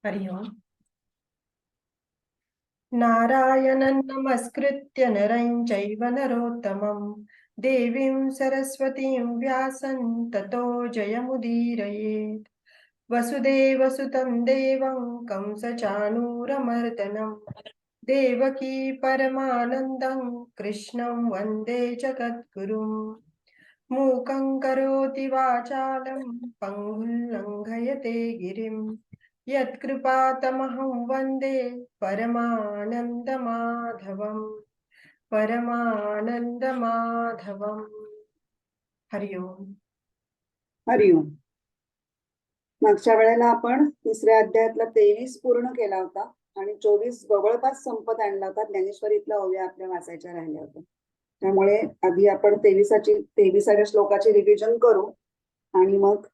हरि ओम। नारायणं नमस्कृत्य नरं चैव नरोत्तमं देवीं सरस्वतीं व्यासं ततो जयमुदीरयेत्। वसुदेवसुतं देवं कंसचाणूरमर्दनं देवकी परमानन्दं कृष्णं वन्दे जगद्गुरुम्। मूकं करोति वाचालं पङ्गुं लङ्घयते गिरिं यत्कृपातमहं वन्दे परमानन्दमाधवम्। हरि ओम. हरिओम. मागच्या वेळेला आपण तिसऱ्या अध्यायातला 23 पूर्ण केला होता आणि 24 जवळपास संपत आणला होता. ज्ञानेश्वरीतला ओव्या आपल्या वाचायच्या राहिल्या होत्या. त्यामुळे आधी आपण 23व्या श्लोकाची रिव्हिजन करू आणि मग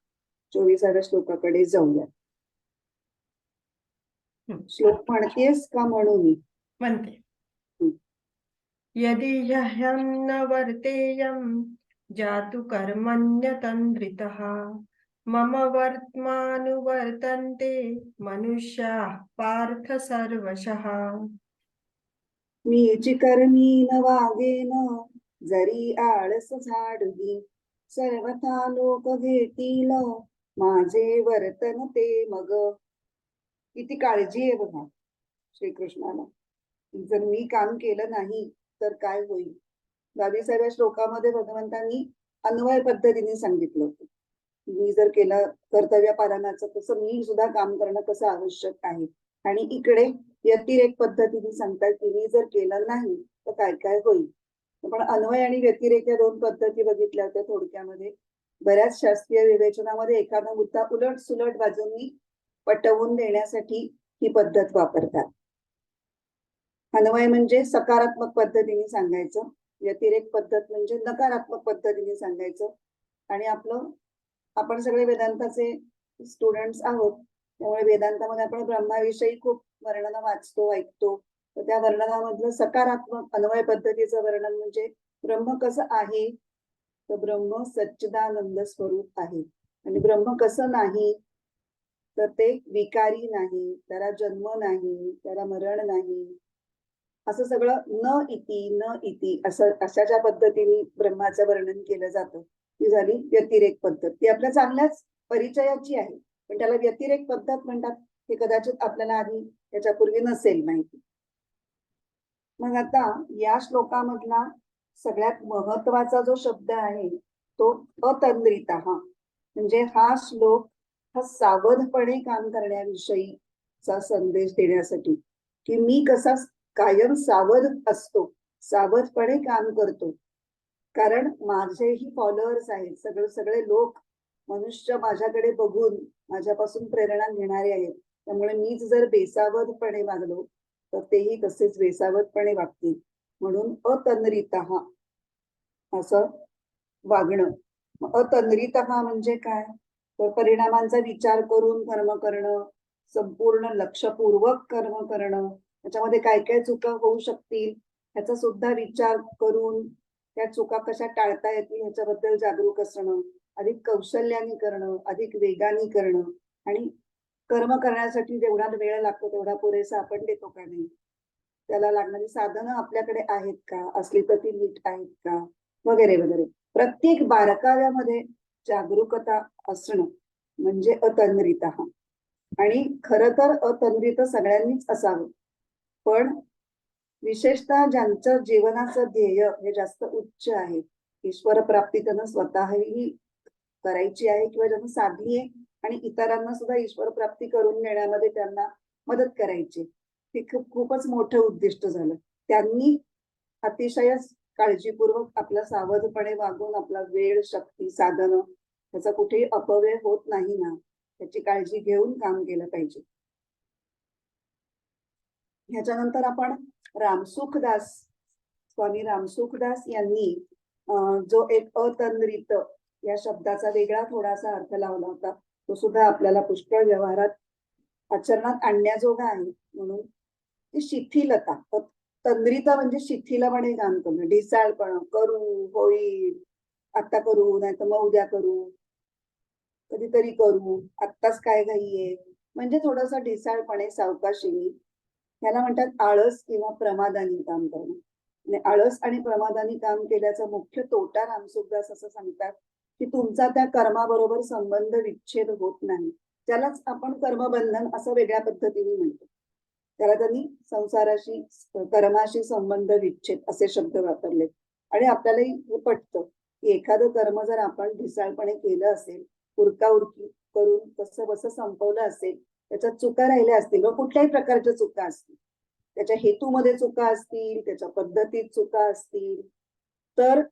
24व्या श्लोकाकडे जाऊया. श्लोक म्हणतेस का म्हणून म्हणते. यदि ह्यहं न वर्तेयं जातु कर्मण्यतन्द्रितः मम वर्त्मानुवर्तन्ते मनुष्याः पार्थ सर्वशः. मीची कर्मी न वागेन जरी आळस झाडली सर्वथा लोक घेतील माझे वर्तन ते मग. किती काळजी आहे बघा श्रीकृष्णाला. जर मी काम केलं नाही तर काय होईल. 22व्या श्लोकामध्ये भगवंतांनी अन्वय पद्धतीने सांगितलं होतं. मी जर केलं कर्तव्य पालनाचं तसं मी सुद्धा काम करणं कसं आवश्यक आहे. आणि इकडे व्यतिरेक पद्धतीने सांगतात की मी जर केलं नाही तर काय काय होईल. पण अन्वय आणि व्यतिरेक या दोन पद्धती बघितल्या होत्या थोडक्यामध्ये. बऱ्याच शास्त्रीय विवेचनामध्ये एखादा मुद्दा उलट सुलट बाजूंनी पटवून देण्यासाठी ही पद्धत वापरतात. अन्वय म्हणजे सकारात्मक पद्धतीने सांगायचं, व्यतिरेक पद्धत म्हणजे नकारात्मक पद्धतीने सांगायचं. आणि आपण सगळे वेदांताचे स्टुडंट्स आहोत, त्यामुळे वेदांतामध्ये आपण ब्रह्माविषयी खूप वर्णन वाचतो ऐकतो. तर त्या वर्णनामधलं सकारात्मक अन्वय पद्धतीचं वर्णन म्हणजे ब्रह्म कसं आहे तर ब्रह्म सच्चिदानंद स्वरूप आहे. आणि ब्रह्म कसं नाही तर ते विकारी नाही, त्याला जन्म नाही, त्याला मरण नाही, असं सगळं न इति अशा ज्या पद्धतीने ब्रह्माचं वर्णन केलं जातं ती झाली व्यतिरेक पद्धत. ती आपल्या चांगल्याच परिचयाची आहे, पण त्याला व्यतिरेक पद्धत म्हणतात. हे कदाचित आपल्याला आधी याच्यापूर्वी नसेल माहिती. मग आता या श्लोकामधला सगळ्यात महत्वाचा जो शब्द आहे तो अतंद्रिता. म्हणजे हा श्लोक हा सावधपणे काम करण्याविषयीचा संदेश देण्यासाठी की मी कसा कायम सावध असतो, सावधपणे काम करतो. कारण माझेही फॉलोअर्स आहेत, सगळे लोक मनुष्य माझ्याकडे बघून माझ्यापासून प्रेरणा घेणारे आहेत. त्यामुळे मीच जर बेसावधपणे वागलो तर तेही तसेच बेसावधपणे वागतील. म्हणून अतंद्रिता असं वागणं. अतंद्रिता म्हणजे काय तर परिणामांचा विचार करून कर्म करणं, संपूर्ण लक्षपूर्वक कर्म करणं, त्याच्यामध्ये काय काय चुका होऊ शकतील ह्याचा सुद्धा विचार करून त्या चुका कशा टाळता येतील ह्याच्याबद्दल जागरूक असणं, अधिक कौशल्याने करणं, अधिक वेगाने करणं. आणि कर्म करण्यासाठी जेवढा वेळ लागतो तेवढा पुरेसा आपण देतो का नाही, त्याला लागणारी साधनं आपल्याकडे आहेत का, असली तर ती नीट आहेत का, वगैरे वगैरे. प्रत्येक बारकाव्यामध्ये जागरूकता असणं म्हणजे अतंद्रिता. आणि खरं तर अतंद्रित सगळ्यांनीच असावं, पण विशेषतः ज्यांचं जीवनाचं ध्येय हे जास्त उच्च आहे, ईश्वर प्राप्ती त्यांना स्वतःही करायची आहे किंवा ज्यांना साधली आहे आणि इतरांना सुद्धा ईश्वर प्राप्ती करून देण्यामध्ये त्यांना मदत करायची, हे खूपच मोठं उद्दिष्ट झालं. त्यांनी अतिशय काळजीपूर्वक आपला सावधपणे वागून आपला वेळ, शक्ती, साधनं त्याचा कुठेही अपव्यय होत नाही ना, त्याची काळजी घेऊन काम केलं पाहिजे. ह्याच्यानंतर आपण स्वामी रामसुखदास यांनी जो एक अतंद्रित या शब्दाचा वेगळा थोडासा अर्थ लावला होता, तो सुद्धा आपल्याला पुष्कळ व्यवहारात आचरणात आणण्याजोगा आहे. म्हणून ती शिथिलता. तंद्रिता म्हणजे शिथिलपणे काम करणं, ढिसाळपणं, करू, होईल, आत्ता करू नाही तर मग उद्या करू, कधीतरी करू, आत्ताच काय घाई आहे, म्हणजे थोडासा ढिसाळपणे, सावकाशीने. ह्याला म्हणतात आळस किंवा प्रमादानी काम करणं. आणि आळस आणि प्रमादानी काम केल्याचा मुख्य तोटा रामसुखदास असं सांगतात की तुमचा त्या कर्माबरोबर संबंध विच्छेद होत नाही. त्यालाच आपण कर्मबंधन असं वेगळ्या पद्धतीने म्हणतो. त्याला त्यांनी संसाराशी, कर्माशी संबंध विच्छेद असे शब्द वापरले. आणि आपल्यालाही हे पटतं की एखादं कर्म जर आपण ढिसाळपणे केलं असेल, उरकाउरकी करून कसं बसं संपवलं असेल, त्याच्यात चुका राहिल्या असतील व कुठल्याही प्रकारच्या चुका असतील, त्याच्या हेतूमध्ये चुका असतील, त्याच्या पद्धतीत चुका असतील, तर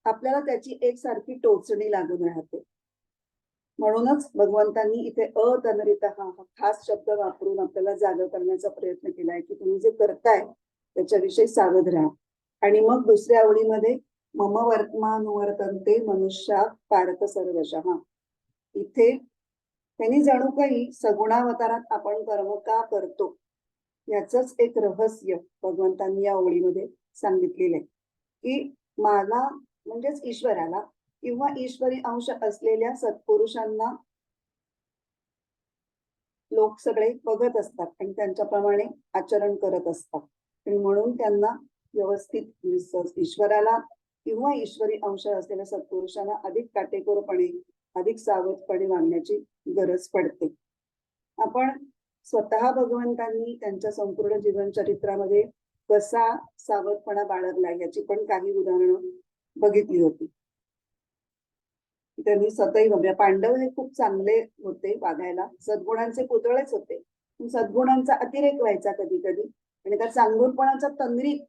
आपल्याला त्याची एकसारखी टोचणी लागून राहते. म्हणूनच भगवंतांनी इथे अतनरित हा खास शब्द वापरून आपल्याला जाग करण्याचा प्रयत्न केलाय की तुम्ही जे करताय त्याच्याविषयी सावध राहा. आणि मग दुसऱ्या आवडीमध्ये मम वर्तमानुवर्तन्ते मनुष्या पार्थ सर्वशः. इथे त्यांनी जणू काही सगुणावतारात आपण कर्म का करतो याच एक रहस्य भगवंतांनी या ओळीमध्ये सांगितलेलं आहे की मला म्हणजेच ईश्वराला किंवा ईश्वरी अंश असलेल्या सत्पुरुषांना लोक सगळे बघत असतात आणि त्यांच्याप्रमाणे आचरण करत असतात. आणि म्हणून त्यांना व्यवस्थित ईश्वराला किंवा ईश्वरी अंश असलेल्या सत्पुरुषांना अधिक काटेकोरपणे, अधिक सावधपणे वागण्याची गरज पडते. आपण स्वतः भगवंतांनी त्यांच्या संपूर्ण जीवनचरित्रामध्ये कसा सावधपणा बाळगला याची पण काही उदाहरणं बघितली होती. त्यांनी सदैव पांडव हे खूप चांगले होते वागायला, सद्गुणांचे पुतळेच होते. सद्गुणांचा अतिरेक व्हायचा कधी कधी आणि त्या चांगुलपणाचा तंद्रीत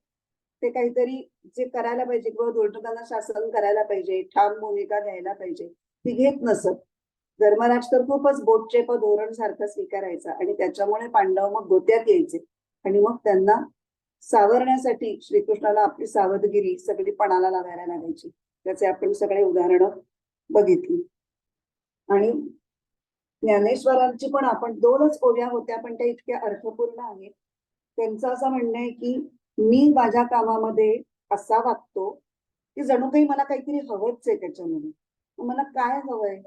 ते काहीतरी जे करायला पाहिजे किंवा दुर्योधनांना शासन करायला पाहिजे, ठाम भूमिका घ्यायला पाहिजे, ती घेत नसत. धर्मराज तर खूपच बोटचेप धोरण सारखं स्वीकारायचा आणि त्याच्यामुळे पांडव मग गोत्यात यायचे. आणि मग त्यांना सावरण्यासाठी श्रीकृष्णाला आपली सावधगिरी सगळी पणाला लावायला लागायची. त्याचे आपण सगळे उदाहरणं बघितली. आणि ज्ञानेश्वरांची पण आपण 2च ओव्या होत्या पण त्या इतक्या अर्थपूर्ण आहेत. त्यांचं असं म्हणणं आहे की मी माझ्या कामामध्ये असा वागतो की जणू काही मला काहीतरी हवंच आहे त्याच्यामध्ये. मला काय हवंय?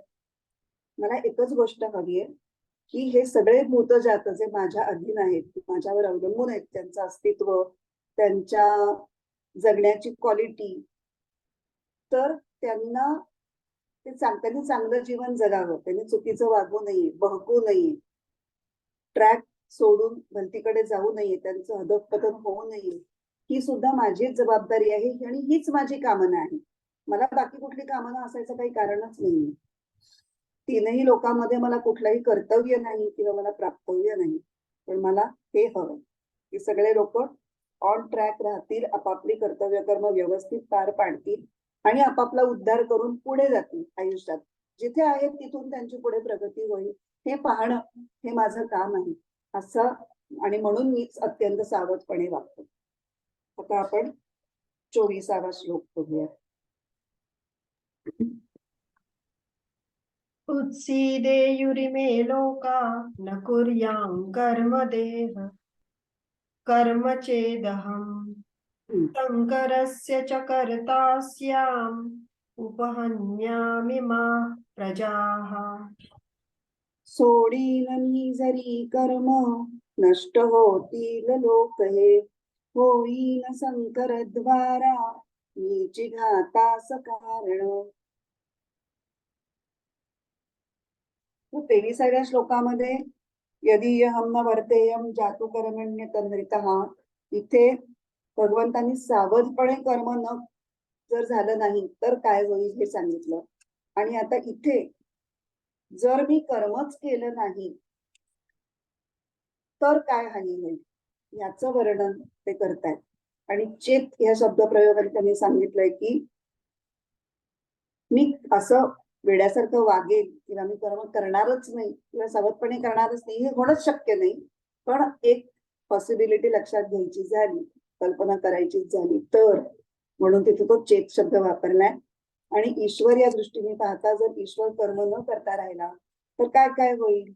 मला एकच गोष्ट हवी आहे की हे सगळे भूतजात जे माझ्या अधीन आहेत, माझ्यावर अवलंबून आहेत, त्यांचं अस्तित्व, त्यांच्या जगण्याची क्वालिटी, तर त्यांना त्यांनी चांगलं जीवन जगावं, त्यांनी चुकीचं वागू नये, बहकू नये, ट्रॅक सोडून भलतीकडे जाऊ नये, त्यांचं अधःपतन होऊ नये, ही सुद्धा माझीच जबाबदारी आहे आणि हीच माझी कामना आहे. मला बाकी कुठली कामना असायचं काही कारणच नाही. 3ही लोकांमध्ये मला कुठलंही कर्तव्य नाही किंवा मला प्राप्तव्य नाही, पण मला हे हवं की सगळे लोक ऑन ट्रॅक राहतील, आपापली कर्तव्य कर्म व्यवस्थित पार पाडतील आणि आपापला उद्धार करून पुढे जातील आयुष्यात. जिथे आहेत तिथून त्यांची पुढे प्रगती होईल हे पाहणं हे माझं काम आहे असं. आणि म्हणून मीच अत्यंत सावधपणे वागतो. आता आपण 24वा श्लोक बघूया. उत्सीदेयुरिमे लोका न कुर्यां कर्मदेह कर्म चेदहम् शङ्करस्य च कर्ता स्याम् उपहन्यामि मा प्रजाः. सोडीन मी जरी कर्म नष्ट होतील लोक हे, होईन शंकर द्वारा मीची घातास कारण. 23व्या श्लोकामध्ये यदि हम न वर्तेयम जातु कर्मण्य तंद्रितः, इथे भगवंतांनी सावधपणे कर्म न जर झालं नाही तर काय होईल हे सांगितलं. आणि आता इथे जर मी कर्मच केलं नाही तर काय हानी होईल याचं वर्णन ते करतायत. आणि चेत या शब्दप्रयोगाने त्यांनी सांगितलंय की मी असं वेड्यासारखं वागेल किंवा मी कर्म करणारच नाही किंवा सावधपणे करणारच नाही हे होणंच शक्य नाही. पण एक पॉसिबिलिटी लक्षात घ्यायची झाली, कल्पना करायची झाली तर, म्हणून तिथे तो चेत शब्द वापरलाय. आणि ईश्वर या दृष्टीने पाहता जर ईश्वर कर्म न करता राहिला तर काय काय होईल,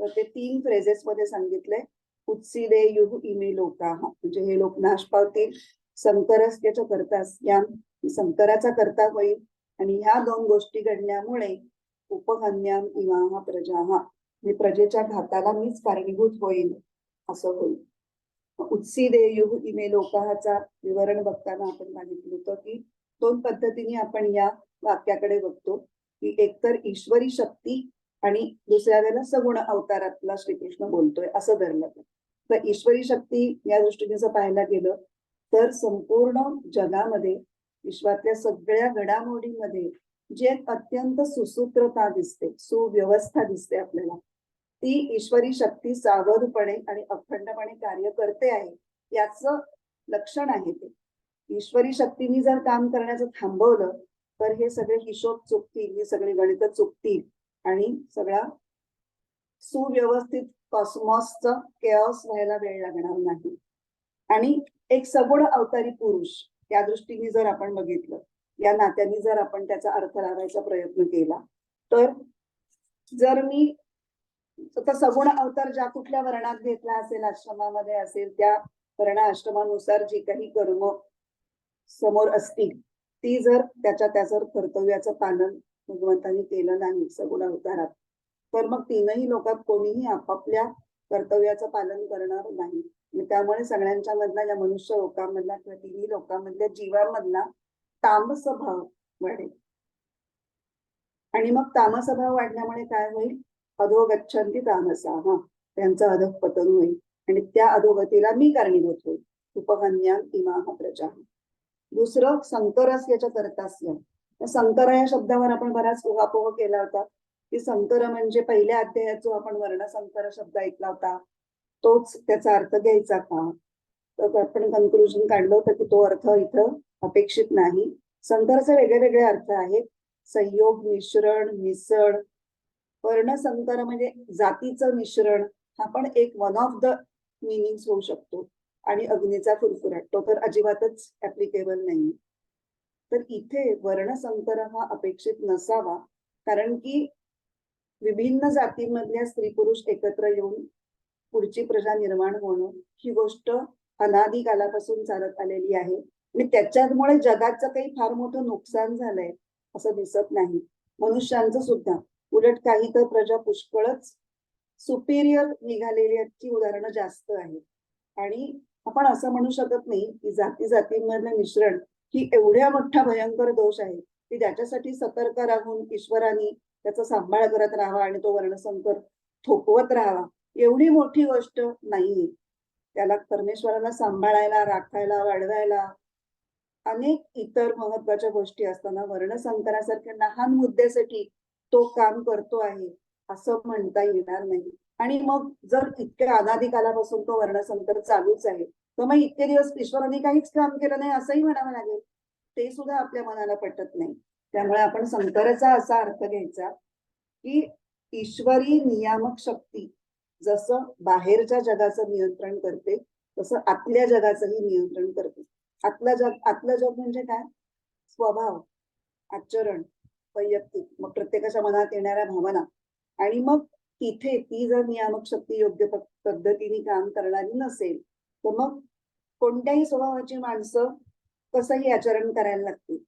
तर ते 3 फ्रेजेस मध्ये सांगितलंय. उत्सीदे युह इमे लोका, म्हणजे हे लोक नाश पावतील. शंकरस त्याच्या करतास या शंकराचा करता होईल. आणि ह्या 2 गोष्टी घडल्यामुळे उपहन्याम इमाह प्रजाः, मी प्रजेच्या घाताला मीच कारणीभूत होईल असं होईल. उत्सीदेयुः इमे लोकांचा विवरण बघताना आपण सांगितलं होतं की 2 पद्धतीने आपण या वाक्याकडे बघतो की एकतर ईश्वरी शक्ती आणि दुसऱ्या वेळेला सगुण अवतारातला श्रीकृष्ण बोलतोय असं धरलं. तर ईश्वरी शक्ती या दृष्टीने जर पाहायला गेलं तर संपूर्ण जगामध्ये विश्वातल्या सगळ्या घडामोडींमध्ये जी एक अत्यंत सुसूत्रता दिसते, सुव्यवस्था दिसते आपल्याला, ती ईश्वरी शक्ती सावधपणे आणि अखंडपणे कार्य करते आहे याचं लक्षण आहे ते. ईश्वरी शक्तीने जर काम करण्याचं थांबवलं तर हे सगळे हिशोब चुकतील, ही सगळी गणित चुकतील आणि सगळा सुव्यवस्थित कॉस्मॉसचा केऑस व्हायला वेळ लागणार नाही. आणि एक सगुण अवतारी पुरुष या दृष्टीने जर आपण बघितलं, या नात्याने जर आपण त्याचा अर्थ लावायचा प्रयत्न केला, तर जर मी आता सगुण अवतार ज्या कुठल्या वर्णात घेतला असेल, आश्रमामध्ये असेल, त्या वर्ण आश्रमानुसार जी काही कर्म समोर असतील ती जर त्याच्या कर्तव्याचं पालन भगवंतांनी केलं नाही सगुण अवतारात, तर मग तीनही लोकात कोणीही आपापल्या कर्तव्याचं पालन करणार नाही. त्यामुळे सगळ्यांच्या मधला या मनुष्य लोकांमधला किंवा तिन्ही लोकांमधल्या जीवांमधला तामस भाव वाढेल. आणि मग तामस भाव वाढल्यामुळे काय होईल? अधोगच्छन्ति तामसाः, त्यांचं अधःपतन होईल आणि त्या अधोगतीला मी कारणीभूत होईल. उपहन्यान इमाः प्रजाः. दुसरं संकरस्यच कर्तस्य. संकर या शब्दावर आपण बराच उहापोह केला होता की संकर म्हणजे पहिल्या अध्यायात जो आपण वर्णसंकर शब्द ऐकला होता तोच त्याचा अर्थ घ्यायचा का? तर आपण कन्क्लुजन काढलं होतं की तो अर्थ इथं अपेक्षित नाही. संकरचे वेगळे वेगळे अर्थ आहेत. संयोग, मिश्रण, मिसळ. वर्णसंकर म्हणजे जातीचं मिश्रण, हा पण एक वन ऑफ द मिनिंग्स होऊ शकतो. आणि अग्नीचा फुरफुराट, तो तर अजिबातच ऍप्लिकेबल नाही. तर इथे वर्णसंकर हा अपेक्षित नसावा, कारण की विभिन्न जातींमधल्या स्त्री पुरुष एकत्र येऊन पुढची प्रजा निर्माण होणं ही गोष्ट अनादी कालापासून चालत आलेली आहे आणि त्याच्यामुळे जगाचं काही फार मोठं नुकसान झालंय असं दिसत नाही. मनुष्यांचं सुद्धा. उलट काही तर प्रजा पुष्कळच सुपिरियर निघालेली याची उदाहरणं जास्त आहेत. आणि आपण असं म्हणू शकत नाही की जाती जातींमधलं मिश्रण ही एवढ्या मोठा भयंकर दोष आहे की ज्याच्यासाठी सतर्क राहून ईश्वराने त्याचा सांभाळ करत राहावा आणि तो वर्णसंकर थोपवत राहावा एवढी मोठी गोष्ट नाहीये. त्याला परमेश्वराला सांभाळायला, राखायला, वाढवायला अनेक इतर महत्वाच्या गोष्टी असताना वर्णसंकरासारख्या लहान मुद्द्यासाठी तो काम करतो आहे असं म्हणता येणार नाही. आणि मग जर इतक्या अनादी कालापासून तो वर्णसंकर चालूच आहे तर मग इतके दिवस ईश्वराने काहीच काम केलं नाही असंही म्हणावं लागेल. ते सुद्धा आपल्या मनाला पटत नाही. त्यामुळे आपण संकराचा असा अर्थ घ्यायचा की ईश्वरी नियामक शक्ती जसं बाहेरच्या जगाचं नियंत्रण करते तसं आतल्या जगाचंही नियंत्रण करते. आतलं जग म्हणजे काय? स्वभाव, आचरण, वैयक्तिक, मग प्रत्येकाच्या मनात येणाऱ्या भावना. आणि मग तिथे ती जर नियामक शक्ती योग्य पद्धतीने काम करणारी नसेल तर मग कोणत्याही स्वभावाची माणसं कसंही आचरण करायला लागतील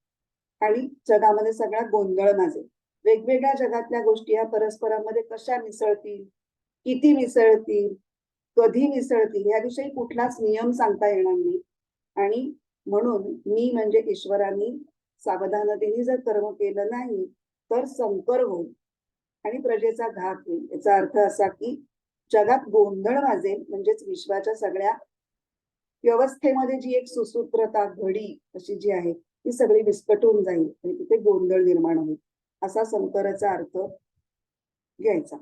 आणि जगामध्ये सगळा गोंधळ माजेल. वेगवेगळ्या जगातल्या गोष्टी या परस्परांमध्ये कशा मिसळतील, किती मिसळतील, कधी मिसळतील याविषयी कुठलाच नियम सांगता येणार नाही. आणि म्हणून मी म्हणजे ईश्वराने सावधानतेने जर कर्म केलं नाही तर संकर होईल आणि प्रजेचा घात होईल. याचा अर्थ असा की जगात गोंधळ माजेल, म्हणजेच विश्वाच्या सगळ्या व्यवस्थेमध्ये जी एक सुसूत्रता घडी अशी जी आहे ती सगळी विस्कटून जाईल आणि तिथे गोंधळ निर्माण होईल असा संकराचा अर्थ घ्यायचा.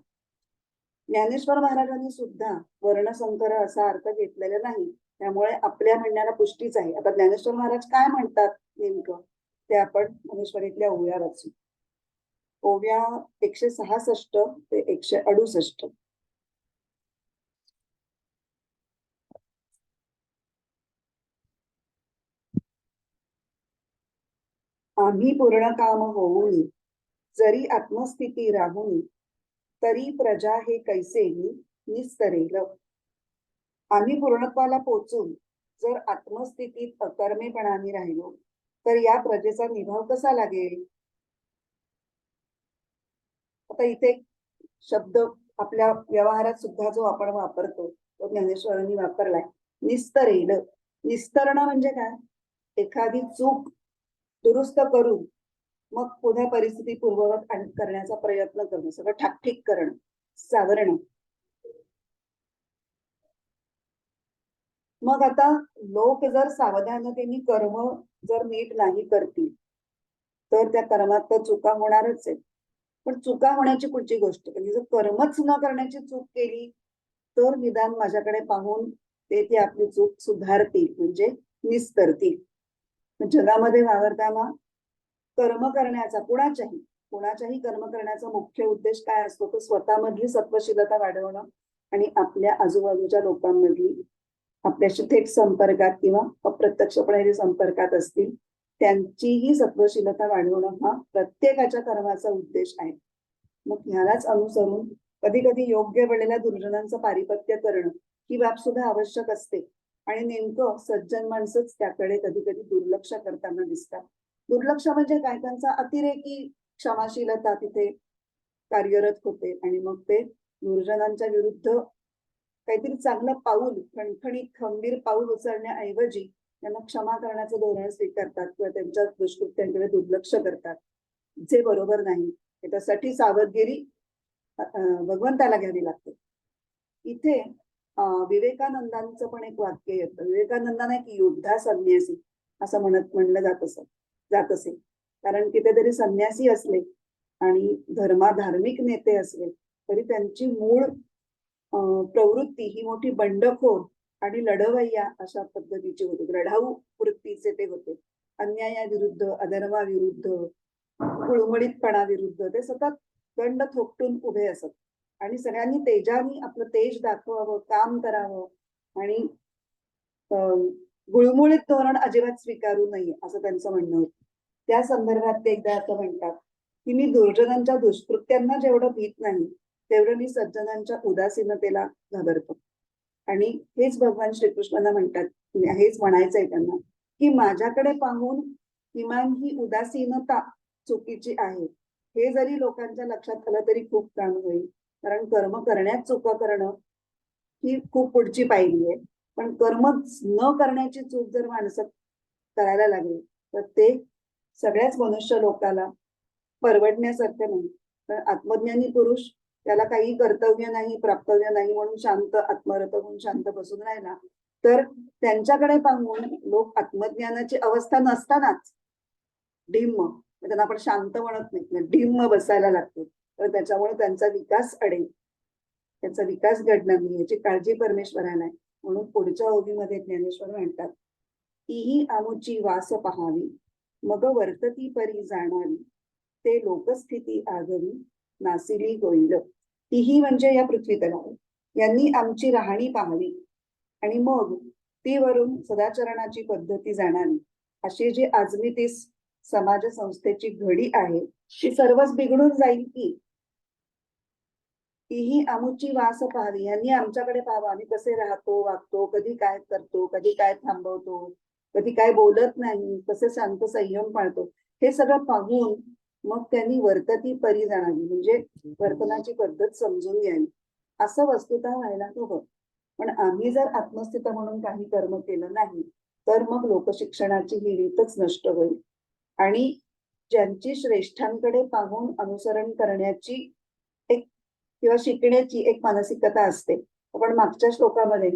ज्ञानेश्वर महाराजांनी सुद्धा वर्णसंकर असा अर्थ घेतलेला नाही. त्यामुळे आपल्या म्हणण्याला पुष्टीच आहे. आता ज्ञानेश्वर महाराज काय म्हणतात नेमकं ते आपण ज्ञानेश्वरीतल्या ओव्या वाचू. ओव्या 166 ते 168. आम्ही पूर्ण काम होऊनी जरी आत्मस्थिती राहुनी तरी प्रजा हे कैसेही निस्तरेल. आम्ही पूर्णत्वाला पोचून जर आत्मस्थितीत अकर्मेपणाने राहिलो तर या प्रजेचा निभाव कसा लागेल? आता इथे शब्द आपल्या व्यवहारात सुद्धा जो आपण वापरतो तो ज्ञानेश्वरांनी वापरलाय. निस्तरेल. निस्तरणं म्हणजे काय? एखादी चूक दुरुस्त करून मग पुन्हा परिस्थिती पूर्ववत करण्याचा प्रयत्न करणं, सगळं ठाकठीक करणं, सावरणं. मग आता लोक जर सावधानतेने कर्म जर नीट नाही करतील तर त्या कर्मात तर चुका होणारच आहेत. पण चुका होण्याची पुढची गोष्ट म्हणजे जर कर्मच न करण्याची चूक केली तर निदान माझ्याकडे पाहून ते आपली चूक सुधारतील म्हणजे निस्तरतील. जगामध्ये वावरताना कर्म करण्याचा कुणाच्याही कर्म करण्याचा मुख्य उद्देश काय असतो? तो स्वतःमधली सत्वशीलता वाढवणं आणि आपल्या आजूबाजूच्या लोकांमधली आपल्याशी थेट संपर्कात किंवा अप्रत्यक्षपणे संपर्कात असतील त्यांचीही सत्वशीलता वाढवणं हा प्रत्येकाच्या कर्माचा उद्देश आहे. मग ह्यालाच अनुसरून कधी कधी योग्य वेळेला दुर्जनांचं पारिपत्य करणं ही बाब सुद्धा आवश्यक असते. आणि नेमकं सज्जन माणसंच त्याकडे कधी कधी दुर्लक्ष करताना दिसतात. दुर्लक्ष म्हणजे काय? त्यांचा अतिरेकी क्षमाशीलता तिथे कार्यरत होते आणि मग ते दुर्जनांच्या विरुद्ध काहीतरी चांगलं पाऊल, खणखणीत खंबीर पाऊल उचलण्याऐवजी त्यांना क्षमा करण्याचं धोरण स्वीकारतात किंवा त्यांच्या दुष्कृत्यांकडे दुर्लक्ष करतात, जे बरोबर नाही. त्यासाठी सावधगिरी भगवंताला घ्यावी लागते. इथे विवेकानंदांचं पण एक वाक्य येतं. विवेकानंदांना एक योद्धा संन्यासी असं म्हणलं जात असे. कारण कितीतरी संन्यासी असले आणि धार्मिक नेते असले तरी त्यांची मूळ प्रवृत्ती ही मोठी बंडखोर आणि लढवय्या अशा पद्धतीची होती. लढाऊ वृत्तीचे ते होते. अन्यायाविरुद्ध, अधर्माविरुद्ध, कुळमुळीतपणाविरुद्ध ते सतत दंड थोपटून उभे असत. आणि सगळ्यांनी तेजाने आपलं तेज दाखवावं, काम करावं आणि गुळमुळीत धोरण अजिबात स्वीकारू नये असं त्यांचं म्हणणं होतं. त्या संदर्भात ते एकदा असं म्हणतात की मी दुर्जनांच्या दुष्कृत्यांना जेवढं भीत नाही तेवढं मी सज्जनांच्या उदासीनतेला घाबरतो. आणि हेच भगवान श्रीकृष्णांना म्हणतात, हेच म्हणायचंय त्यांना की माझ्याकडे पाहून किमान ही उदासीनता चुकीची आहे हे जरी लोकांच्या लक्षात आलं तरी खूप काम होईल. कारण कर्म करण्यात चुका करणं ही खूप पुढची पायरी आहे. पण कर्म न करण्याची चूक जर माणसं करायला लागली तर ते सगळ्याच मनुष्य लोकाला परवडण्यासारखं नाही. तर आत्मज्ञानी पुरुष त्याला काही कर्तव्य नाही, प्राप्तव्य नाही म्हणून शांत आत्मरत होऊन शांत बसून राहिला तर त्यांच्याकडे पाहून लोक आत्मज्ञानाची अवस्था नसतानाच डिम्म, त्यांना आपण शांत म्हणत नाही, डिम्म बसायला लागतो. तर त्याच्यामुळे त्यांचा विकास अडेल, त्यांचा विकास घडणार नाही याची काळजी परमेश्वराला आहे. म्हणून पुढच्या ओवीमध्ये ज्ञानेश्वर म्हणतात, तीही आमुची वास पहावी मग वर्तती परी जाणावी ते लोकस्थिती आगवी नासिली होईल. तीही म्हणजे या पृथ्वी तलावर यांनी आमची राहणी पाहावी आणि मग ती वरून सदाचरणाची पद्धती जाणावी. अशी जी आजमी ती समाज संस्थेची घडी आहे ती सर्वच बिघडून जाईल की. तीही आमुची वास पाहावी, यांनी आमच्याकडे पाहावं आम्ही कसे राहतो, वागतो, कधी काय करतो, कधी काय थांबवतो, कधी काय बोलत नाही, कसे शांत संयम पाळतो, हे सगळं पाहून मग त्यांनी वर्तती परी जाणावी म्हणजे वर्तनाची पद्धत समजून घ्यावी असं वस्तुतः व्हायला हवं. पण आम्ही जर आत्मस्थित म्हणून काही कर्म केलं नाही तर मग लोकशिक्षणाची ही रीतच नष्ट होईल. आणि ज्यांची श्रेष्ठांकडे पाहून अनुसरण करण्याची एक किंवा शिकण्याची एक मानसिकता असते. आपण मागच्या श्लोकामध्ये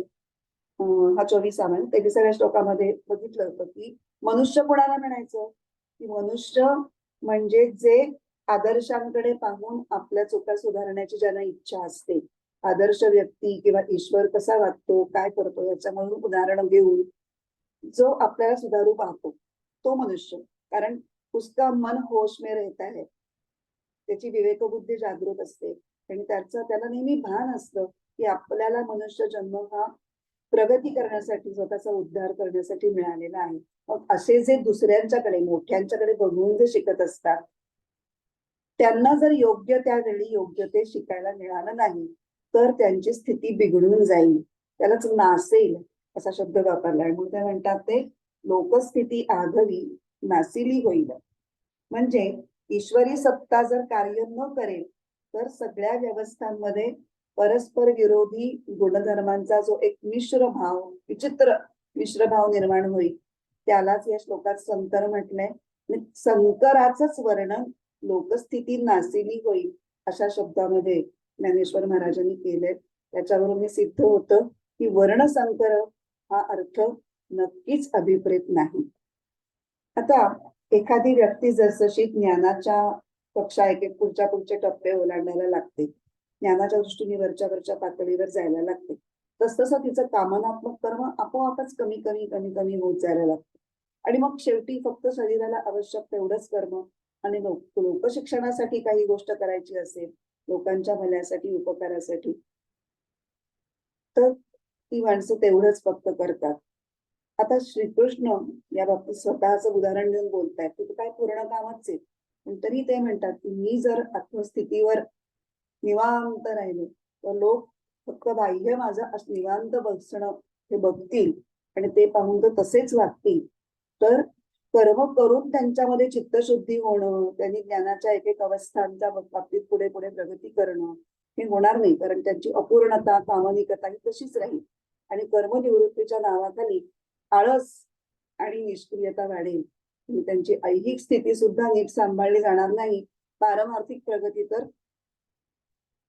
हा 24 23व्या श्लोकामध्ये बघितलं होतं की मनुष्य कोणाला म्हणायचं की मनुष्य म्हणजे जे आदर्शांकडे पाहून आपल्या चुका सुधारण्याची ज्यांना इच्छा असते, आदर्श व्यक्ती किंवा ईश्वर कसा वागतो, काय करतो याच्यामधून उदाहरण घेऊन जो आपल्याला सुधारू पाहतो तो मनुष्य. कारण उसका मन होश में रहता है, त्याची विवेकबुद्धी जागृत असते आणि त्याला नेहमी भान असतं की आपल्याला मनुष्य जन्म हा प्रगती करण्यासाठी, स्वतःचा उद्धार करण्यासाठी मिळालेला आहे. मग असे जे दुसऱ्यांच्याकडे मोठ्यांच्याकडे बघून जे शिकत असतात त्यांना जर योग्य त्यावेळी योग्य ते शिकायला मिळालं नाही तर त्यांची स्थिती बिघडून जाईल, त्यालाच नासेल असा शब्द वापरलाय. म्हणून ते म्हणतात ते लोकस्थिती आघवी नासिली होईल. म्हणजे ईश्वरी सत्ता जर कार्य न करेल तर सगळ्या व्यवस्थांमध्ये परस्पर विरोधी गुणधर्मांचा जो एक मिश्र भाव, विचित्र मिश्र भाव निर्माण होईल, त्यालाच या श्लोकात संकर म्हटलंय. आणि संकराचंच वर्णन लोकस्थिती नासिली होईल अशा शब्दामध्ये ज्ञानेश्वर महाराजांनी केले. त्याच्यावरून हे सिद्ध होतं की वर्णसंकर हा अर्थ नक्कीच अभिप्रेत नाही. आता एखादी व्यक्ती जसजशी ज्ञानाच्या कक्षा एक एक पुढचे टप्पे ओलांडायला लागते, ज्ञानाच्या दृष्टीने वरच्या पातळीवर जायला लागते, तसतसं तिचं कामनात्मक कर्म आपोआपच कमी कमी कमी कमी होत जायला लागतं. आणि मग शेवटी फक्त शरीराला आवश्यक तेवढंच कर्म आणि लोकशिक्षणासाठी काही गोष्ट करायची असेल, लोकांच्या भल्यासाठी उपकारासाठी, तर ती माणसं तेवढंच फक्त करतात. आता श्रीकृष्ण या बाबतीत स्वतःच उदाहरण देऊन बोलतायत की काय पूर्ण कामच आहे, पण तरी ते म्हणतात की मी जर आत्मस्थितीवर निवांत राहिले तर लोक फक्त बाह्य माझं निवांत बसणं हे बघतील आणि ते पाहून तर तसेच वागतील, तर कर्म करून त्यांच्यामध्ये चित्तशुद्धी होणं, त्यांनी ज्ञानाच्या एक एक अवस्थांच्या बाबतीत पुढे पुढे प्रगती करणं हे होणार नाही, कारण त्यांची अपूर्णता कामनिकता ही तशीच राहील. आणि कर्मनिवृत्तीच्या नावाखाली आळस आणि निष्क्रियता वाढेल. त्यांची ऐहिक स्थिती सुद्धा नीट सांभाळली जाणार नाही, पारमार्थिक प्रगती तर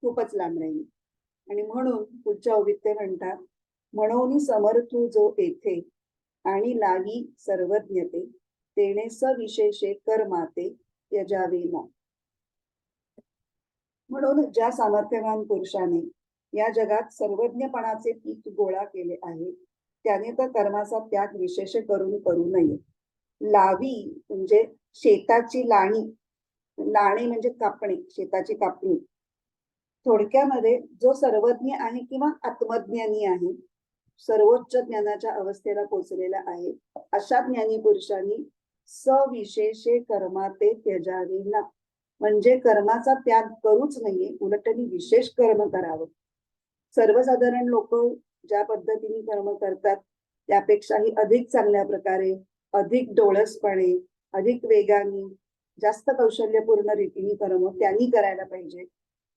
खूपच लांब राहील. आणि म्हणून पुढच्या ओळीत ते म्हणतात, म्हणून समर्थू जो येथे आणि लागी सर्वज्ञते, तेणे सविशेषे कर्माते यजावे ना. म्हणून ज्या सामर्थ्यवान पुरुषाने या जगात सर्वज्ञपणाचे पीक गोळा केले आहे, त्याने तर कर्माचा त्याग विशेष करू नये. लावी म्हणजे शेताची लाणी, लाणी म्हणजे कापणी, शेताची कापणी. थोडक्यामध्ये जो सर्वज्ञ आहे किंवा आत्मज्ञानी आहे, सर्वोच्च ज्ञानाच्या अवस्थेला पोहोचलेला आहे, अशा ज्ञानी पुरुषांनी सविशेषे कर्माते त्यजावे ना, म्हणजे कर्माचा त्याग करूच नाहीये, उलट त्यांनी विशेष कर्म करावं. सर्वसाधारण लोक ज्या पद्धतीने कर्म करतात त्यापेक्षाही अधिक चांगल्या प्रकारे, अधिक डोळसपणे, अधिक वेगाने, जास्त कौशल्यपूर्ण रीतीने कर्म त्यांनी करायला पाहिजे,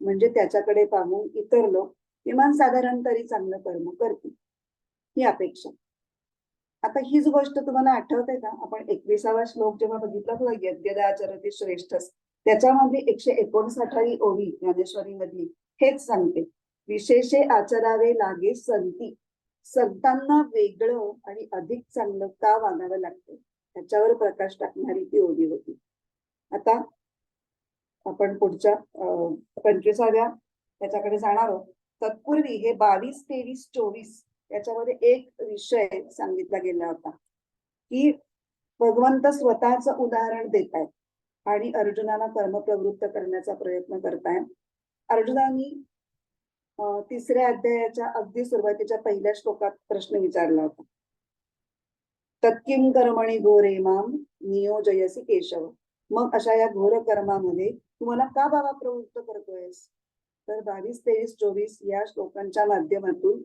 म्हणजे त्याच्याकडे पाहून इतर लोक किमान साधारण तरी चांगलं कर्म करतील, ही अपेक्षा. आता हीच गोष्ट तुम्हाला आठवते का? आपण 21वा श्लोक जेव्हा बघितला होता, यद्यदाचरति श्रेष्ठ, त्याच्यामध्ये 159वी ओवी ज्ञानेश्वरी मधली हेच सांगते, विशेषे आचरावे लागे संती, संतांना वेगळं आणि अधिक चांगलं का वागावं लागतं, त्याच्यावर प्रकाश टाकणारी ती ओवी होती. आता आपण पुढच्या 25व्या त्याच्याकडे जाणार आहोत. तत्पूर्वी हे 22, 23, 24 याच्यामध्ये एक विषय सांगितला गेला होता की भगवंत स्वतःच उदाहरण देत आहेत आणि अर्जुनाला कर्मप्रवृत्त करण्याचा प्रयत्न करतायत. अर्जुनाने 3ऱ्या अध्यायाच्या अगदी सुरुवातीच्या पहिल्या श्लोकात प्रश्न विचारला होता, तत्किं कर्मणि घोरे माम नियोजयसी केशव, मग अशा या घोर कर्मामध्ये तुम्हाला का बाबा प्रवृत्त करतोयस? तर 22, 23, 24 या श्लोकांच्या माध्यमातून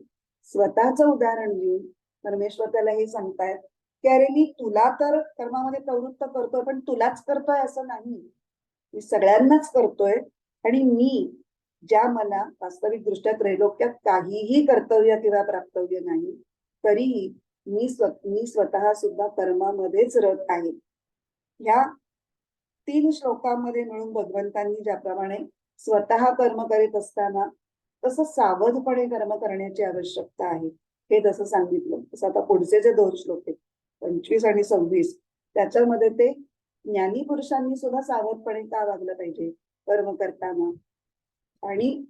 स्वतःच उदाहरण घेऊन परमेश्वर त्याला हे सांगतायत की अरे मी तुला तर कर्मामध्ये प्रवृत्त करतोय, पण तुलाच करतोय असं नाही, मी सगळ्यांनाच करतोय. आणि मी ज्या मला वास्तविक दृष्ट्या त्रैलोक्यात काहीही कर्तव्य किंवा प्राप्तव्य नाही, तरीही मी स्वतः सुद्धा कर्मामध्येच रत आहे. ह्या 3 श्लोकांमध्ये मिळून भगवंतांनी ज्याप्रमाणे स्वतः कर्म करीत असताना तसं सावधपणे कर्म करण्याची आवश्यकता आहे हे जसं सांगितलं, तसं आता पुढचे जे 2 श्लोक आहेत 25 आणि 26 त्याच्यामध्ये ते ज्ञानी पुरुषांनी सुद्धा सावधपणे का वागलं पाहिजे कर्म करताना, आणि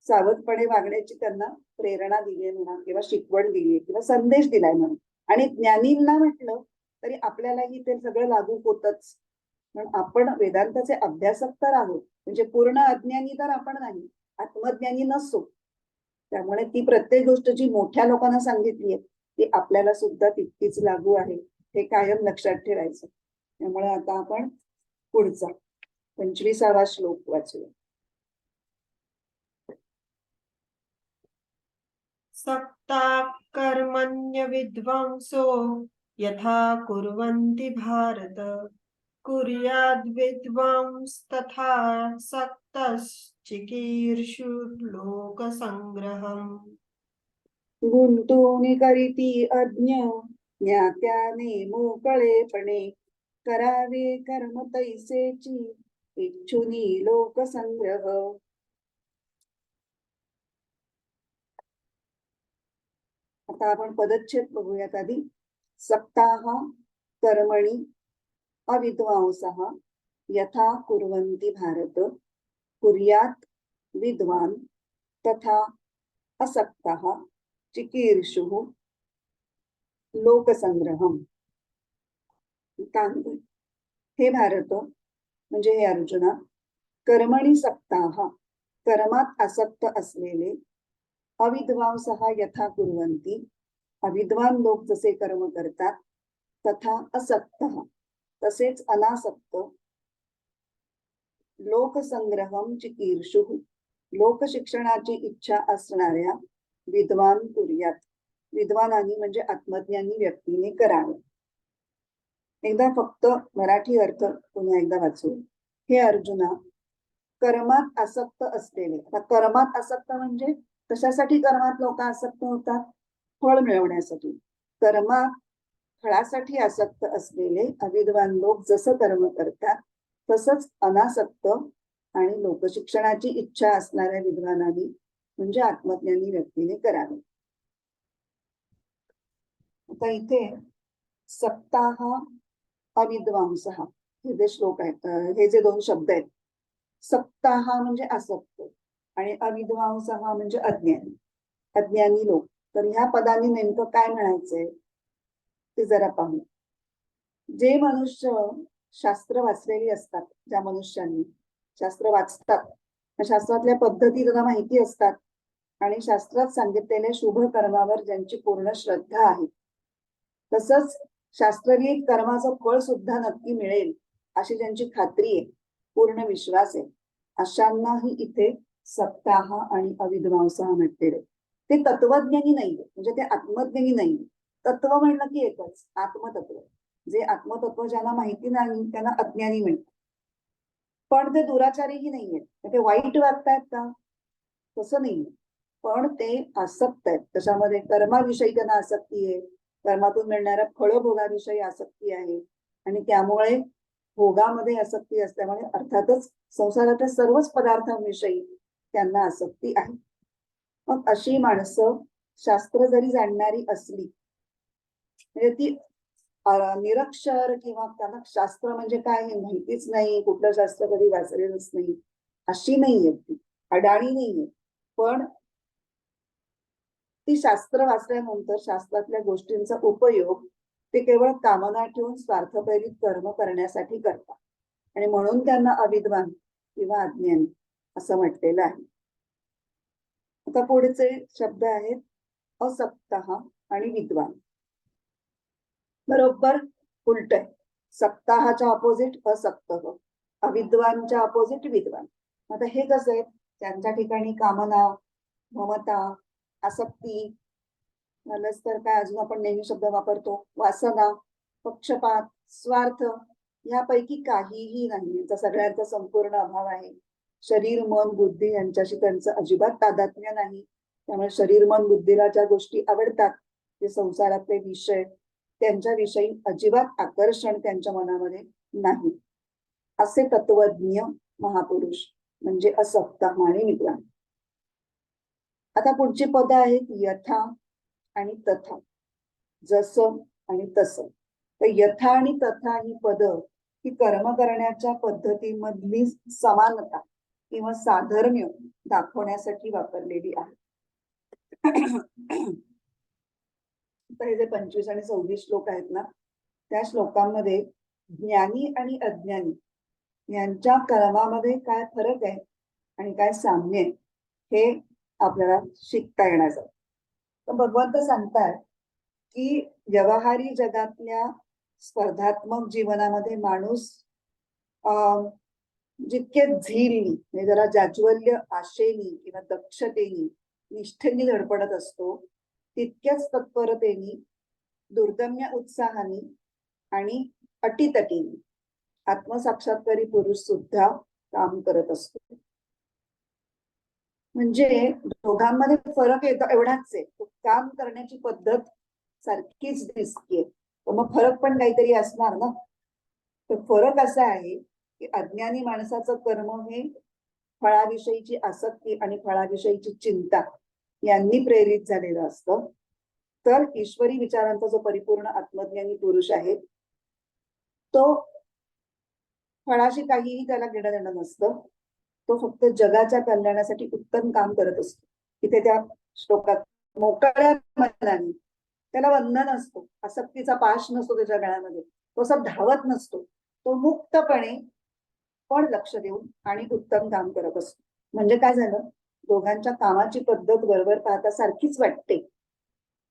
सावधपणे वागण्याची त्यांना प्रेरणा दिली म्हणा किंवा शिकवण दिली किंवा संदेश दिलाय म्हणून. आणि ज्ञानींना म्हटलं तरी आपल्यालाही ते सगळं लागू होतच, पण आपण वेदांताचे अभ्यासक तर आहोत, म्हणजे पूर्ण अज्ञानी तर आपण नाही, आत्मज्ञानी नसतो. त्यामुळे ती प्रत्येक गोष्ट जी मोठ्या लोकांना सांगितली आहे ती आपल्याला सुद्धा तितकीच लागू आहे, हे कायम लक्षात ठेवायचं. त्यामुळे आता आपण पुढचा 25वा श्लोक वाचूया. सक्ता कर्मण्य विद्वांसो यथा कुर्वन्ति भारत, कुर्याद् विद्वांस तथा सक्तस् चिकीर्षुर्लोकसङ्ग्रहम् गुंतून करीती अज्ञ ज्ञात्याने मोकळेपणे करावे कर्म तैसेची इच्छुनी लोकसंग्रह. आता आपण पदच्छेद बघूयात आधी. सक्ताः कर्मणि अविद्वांसः यथा कुर्वन्ति भारत कुर्यात् विद्वान् तथा असक्तः चिकीर्षुः लोकसंग्रहम्. हे भारत म्हणजे हे अर्जुना, कर्मणि सक्ताः कर्मात आसक्त असलेले, अविद्वांसः यथा कुर्वन्ति अविद्वान लोक जसे कर्म करतात, तथा असक्तः तसेच अनासक्त, लोकसंग्रहम चिकीर्षुः लोकशिक्षणाची इच्छा असणाऱ्या विद्वान कुर्यात विद्वानांनी म्हणजे आत्मज्ञानी व्यक्तीने करावे. एकदा फक्त मराठी अर्थ पुन्हा एकदा वाचू. हे अर्जुना, कर्मात आसक्त असलेले. आता कर्मात आसक्त म्हणजे कशासाठी कर्मात लोक आसक्त होतात? फळ मिळवण्यासाठी. कर्मात फळासाठी आसक्त असलेले अविद्वान लोक जसं कर्म करतात तसंच अनासक्त आणि लोकशिक्षणाची इच्छा असणाऱ्या विद्वानांनी म्हणजे आत्मज्ञानी व्यक्तीने करावे. आता इथे सक्ताः अविद्वांसः हे जे श्लोक आहेत, हे जे दोन शब्द आहेत, सक्ताः म्हणजे आसक्त आणि अविद्वांसः म्हणजे अज्ञानी, अज्ञानी लोक. तर ह्या पदांनी नेमकं काय म्हणायचंय ते जरा पाहू. जे मनुष्य शास्त्र वाचलेली असतात, ज्या मनुष्यांनी शास्त्र वाचतात, शास्त्रातल्या पद्धती त्यांना माहिती असतात आणि शास्त्रात सांगितलेल्या शुभ कर्मावर ज्यांची पूर्ण श्रद्धा आहे, तसंच शास्त्रीय कर्माचं फळ सुद्धा नक्की मिळेल अशी ज्यांची खात्री आहे, पूर्ण विश्वास आहे, अशांनाही इथे सक्ताः आणि अविद्वांसः म्हटलेले. ते तत्वज्ञानी नाहीये, म्हणजे ते आत्मज्ञानी नाहीये. तत्व म्हणलं की एकच, आत्मतत्व. जे आत्मतत्व ज्यांना माहिती नाही त्यांना अज्ञानी म्हणतात. पण ते दुराचारीही नाहीयेत, ते वाईट वागतायत का? तसं नाहीये. पण ते आसक्त आहेत. त्याच्यामध्ये कर्माविषयी त्यांना आसक्ती आहे, कर्मातून मिळणाऱ्या फळभोगाविषयी आसक्ती आहे आणि त्यामुळे भोगामध्ये आसक्ती असल्यामुळे अर्थातच संसाराच्या सर्वच पदार्थांविषयी त्यांना आसक्ती आहे. मग अशी माणसं शास्त्र जरी जाणणारी असली, म्हणजे ती निरक्षर किंवा त्यांना शास्त्र म्हणजे काय हे माहितीच नाही, कुठलं शास्त्र कधी वाचलेलंच नाही, अशी नाहीये ती, अडाणी नाहीये. पण ती शास्त्र वाचल्यानंतर शास्त्रातल्या गोष्टींचा उपयोग ते केवळ कामना ठेवून स्वार्थप्रेरित कर्म करण्यासाठी करतात आणि म्हणून त्यांना अविद्वान किंवा अज्ञानी असं म्हटलेलं आहे. आता पुढचे शब्द आहेत असक्तः आणि विद्वान. बरोबर उलट आहे. सक्ताहाच्या अपोजिट असक्तः, अविद्वानच्या अपोजिट विद्वान. आता हे कसं आहे? त्यांच्या ठिकाणी कामना, ममता, आसक्ती, झालंच तर काय अजून आपण नेहमी शब्द वापरतो, वासना, पक्षपात, स्वार्थ, यापैकी काहीही नाही. यांचा सगळ्यांचा संपूर्ण अभाव आहे. शरीर, मन, बुद्धी यांच्याशी त्यांचं अजिबात तादात्म्य नाही. त्यामुळे शरीर, मन, बुद्धीला ज्या गोष्टी आवडतात, ते संसारातले विषय, त्यांच्याविषयी अजिबात आकर्षण त्यांच्या मनामध्ये नाही. असे तत्वज्ञ महापुरुष म्हणजे असक्तः आणि विद्वान. आता पुढची पद आहेत यथा आणि तथा, जसं आणि तसं. तर यथा आणि तथा ही पद ही कर्म करण्याच्या पद्धतीमधली समानता किंवा साधर्म्य दाखवण्यासाठी वापरलेली आहे. तर हे जे 25 आणि 26 श्लोक आहेत ना, त्या श्लोकांमध्ये ज्ञानी आणि अज्ञानी यांच्या कर्मामध्ये काय फरक आहे आणि काय साम्य आहे हे आपल्याला शिकता येणार. तर भगवंत सांगतात की व्यवहारी जगातल्या स्पर्धात्मक जीवनामध्ये माणूस जितके झीलनी म्हणजे जरा जाज्वल्य आशेनी किंवा दक्षतेनी निष्ठेने धडपडत असतो, तितक्याच तत्परतेने, दुर्दम्य उत्साहाने आणि अटीतटीने आत्मसाक्षात्कारी पुरुष सुद्धा काम करत असतो. म्हणजे दोघांमध्ये फरक येतो एवढाच आहे, तो काम करण्याची पद्धत सारखीच दिसतीये, मग फरक पण काहीतरी असणार ना. तर फरक असा आहे की अज्ञानी माणसाचं कर्म हे फळाविषयीची आसक्ती आणि फळाविषयीची चिंता यांनी प्रेरित झालेलं असतं. तर ईश्वरी विचारांचा जो परिपूर्ण आत्मज्ञानी पुरुष आहे तो फळाशी काहीही त्याला घेणं देणं नसतं. तो फक्त जगाच्या कल्याणासाठी उत्तम काम करत असतो. इथे त्या श्लोकात मोकळ्या मनाने, त्याला बंधन असतो, आसक्तीचा पाश नसतो त्याच्या गळ्यामध्ये, तो असं धावत नसतो, तो मुक्तपणे पण लक्ष देऊन आणि उत्तम काम करत असतो. म्हणजे काय झालं, दोघांच्या कामाची पद्धत बरोबर पाहता सारखीच वाटते,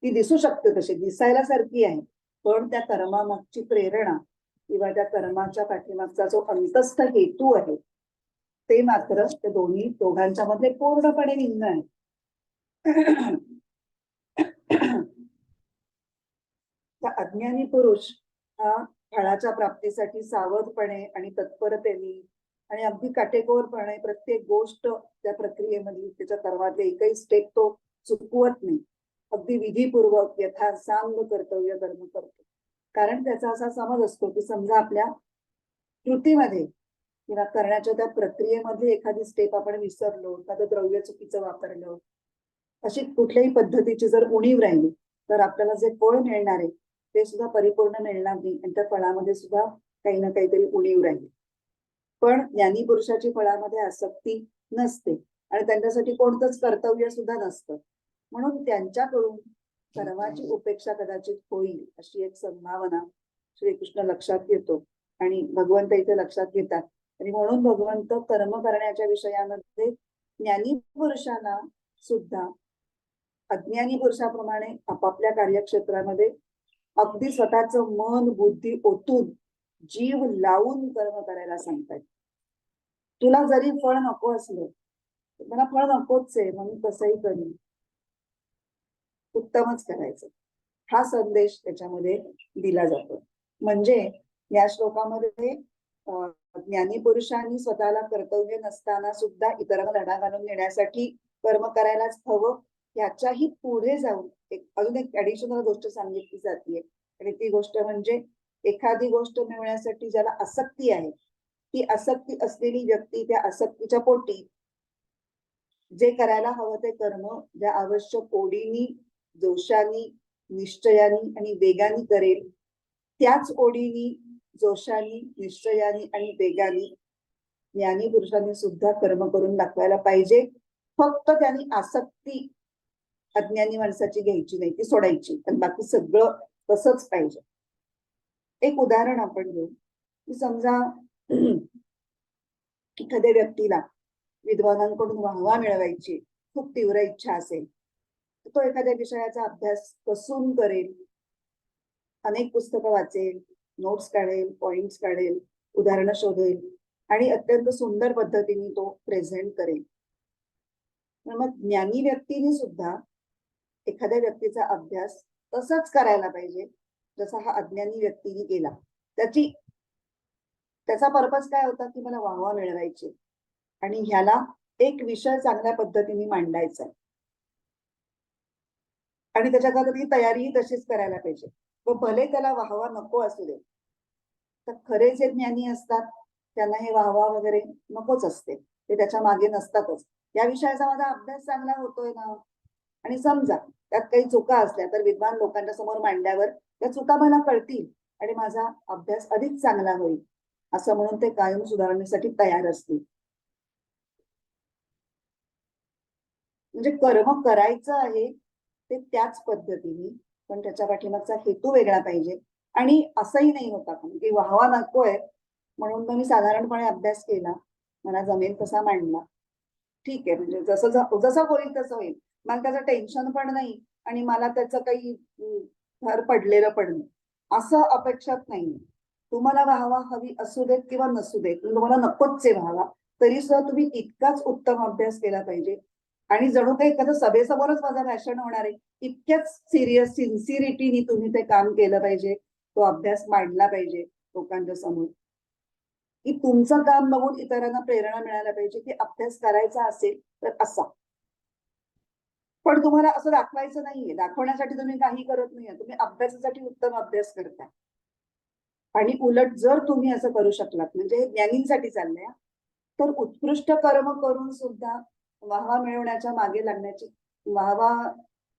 ती दिसू शकते, तशी दिसायला सारखी आहे, पण त्या कर्मामागची प्रेरणा किंवा त्या कर्माच्या पाठीमागचा जो अंतस्थ हेतू आहे ते मात्र ते दोघांच्या मध्ये पूर्णपणे भिन्न आहे. त्या अज्ञानी पुरुष हा फळाच्या प्राप्तीसाठी सावधपणे आणि तत्परतेने आणि अगदी काटेकोरपणे प्रत्येक गोष्ट त्या प्रक्रियेमध्ये त्याच्या कर्मातले एकही स्टेप तो चुकवत नाही, अगदी विधीपूर्वक यथासांग कर्तव्य कर्म करतो. कारण त्याचा असा समज असतो की समजा आपल्या कृतीमध्ये किंवा करण्याच्या त्या प्रक्रियेमध्ये एखादी स्टेप आपण विसरलो, एखादं द्रव्य चुकीचं वापरलं, अशी कुठल्याही पद्धतीची जर उणीव राहिली तर आपल्याला जे फळ मिळणार आहे ते सुद्धा परिपूर्ण मिळणार नाही आणि त्या फळामध्ये सुद्धा काही ना काहीतरी उणीव राहील. पण ज्ञानी पुरुषाची फळामध्ये आसक्ती नसते आणि त्यांच्यासाठी कोणतंच कर्तव्य सुद्धा नसतं, म्हणून त्यांच्याकडून कर्माची उपेक्षा कदाचित होईल अशी एक संभावना श्रीकृष्ण लक्षात घेतो आणि भगवंत इथे लक्षात घेतात. आणि म्हणून भगवंत कर्म करण्याच्या विषयामध्ये ज्ञानी पुरुषांना सुद्धा अज्ञानी पुरुषाप्रमाणे आपापल्या कार्यक्षेत्रामध्ये अगदी स्वतःचं मन बुद्धी ओतून जीव लावून कर्म करायला सांगतात. तुला जरी फळ नको असलं, मला फळ नकोच आहे म्हणून कसंही करीन, उत्तमच करायचं, हा संदेश त्याच्यामध्ये दिला जातो. म्हणजे या श्लोकामध्ये ज्ञानी पुरुषांनी स्वतःला कर्तव्य नसताना सुद्धा इतरांना धडा घालून देण्यासाठी कर्म करायलाच हवं, याच्याही पुढे जाऊन अजून एक ऍडिशनल गोष्ट सांगितली जाते. आणि ती गोष्ट म्हणजे एखादी गोष्ट मिळवण्यासाठी ज्याला आसक्ती आहे, ती आसक्ती असलेली व्यक्ती त्या आसक्तीच्या पोटी जे करायला हवं ते कर्म ज्या आवश्यक ओढीनी, जोशानी, निश्चयानी आणि वेगाने करेल, त्याच ओढीनी, जोशानी, निश्चयानी आणि वेगाने ज्ञानी पुरुषांनी सुद्धा कर्म करून दाखवायला पाहिजे. फक्त त्यांनी आसक्ती अज्ञानी माणसाची घ्यायची नाही, ती सोडायची, पण बाकी सगळं तसंच पाहिजे. एक उदाहरण आपण घेऊ की समजा एखाद्या व्यक्तीला विद्वानांकडून वाहवा मिळवायची खूप तीव्र इच्छा असेल, तो एखाद्या विषयाचा अभ्यास कसून करेल, अनेक पुस्तकं वाचेल, नोट्स काढेल, पॉइंट्स काढेल, उदाहरणं शोधेल आणि अत्यंत सुंदर पद्धतीने तो प्रेझेंट करेल. मग ज्ञानी व्यक्तीने सुद्धा एखाद्या व्यक्तीचा अभ्यास तसंच करायला पाहिजे जसा हा अज्ञानी व्यक्तीने केला. त्याचा पर्पज काय होता की मला वाहवा मिळवायची आणि ह्याला एक विषय चांगल्या पद्धतीने मांडायचा आणि त्याच्याकरता ती तयारीही तशीच करायला पाहिजे. व भले त्याला वाहवा नको असू दे, तर खरे जे ज्ञानी असतात त्यांना हे वाहवा वगैरे नकोच असते, ते त्याच्या मागे नसतातच. या विषयाचा माझा अभ्यास चांगला होतोय ना, आणि समजा त्यात काही चुका असल्या तर विद्वान लोकांच्या समोर मांडल्यावर त्या चुका मला कळतील आणि माझा अभ्यास अधिक चांगला होईल असं म्हणून ते कायम सुधारण्यासाठी तयार असतील. म्हणजे कर्म करायचं आहे ते त्याच पद्धतीने, पण त्याच्या पाठीमागचा हेतू वेगळा पाहिजे. आणि असंही नाही होता की वाहवा नकोय म्हणून मी साधारणपणे अभ्यास केला, मला जमेल तसा मांडला, ठीक आहे, म्हणजे जसं होईल तसं होईल, मला त्याचं टेन्शन पण नाही आणि मला त्याचं काही भर पडलेलं पण नाही, असं अपेक्षाच नाही. तुम्हाला वाहवा हवी असू देत किंवा नसू देत, तुम्हाला नकोच आहे वाहवा, तरी सुद्धा तुम्ही इतकाच उत्तम अभ्यास केला पाहिजे. आणि जणू काही एखादं सभेसमोरच माझं भाषण होणार आहे इतक्याच सिन्सिरिटीने तुम्ही ते काम केलं पाहिजे, तो अभ्यास मांडला पाहिजे लोकांच्या समोर, की तुमचं काम बघून इतरांना प्रेरणा मिळायला पाहिजे की अभ्यास करायचा असेल तर असा, पण तुम्हाला असं दाखवायचं नाहीये, दाखवण्यासाठी तुम्ही काही करत नाहीये, तुम्ही अभ्यासासाठी उत्तम अभ्यास करताय. आणि उलट जर तुम्ही असं करू शकलात, म्हणजे हे ज्ञानींसाठी चाललंय, तर उत्कृष्ट कर्म करून सुद्धा वाहवा मिळवण्याच्या मागे लागण्याची वाहवा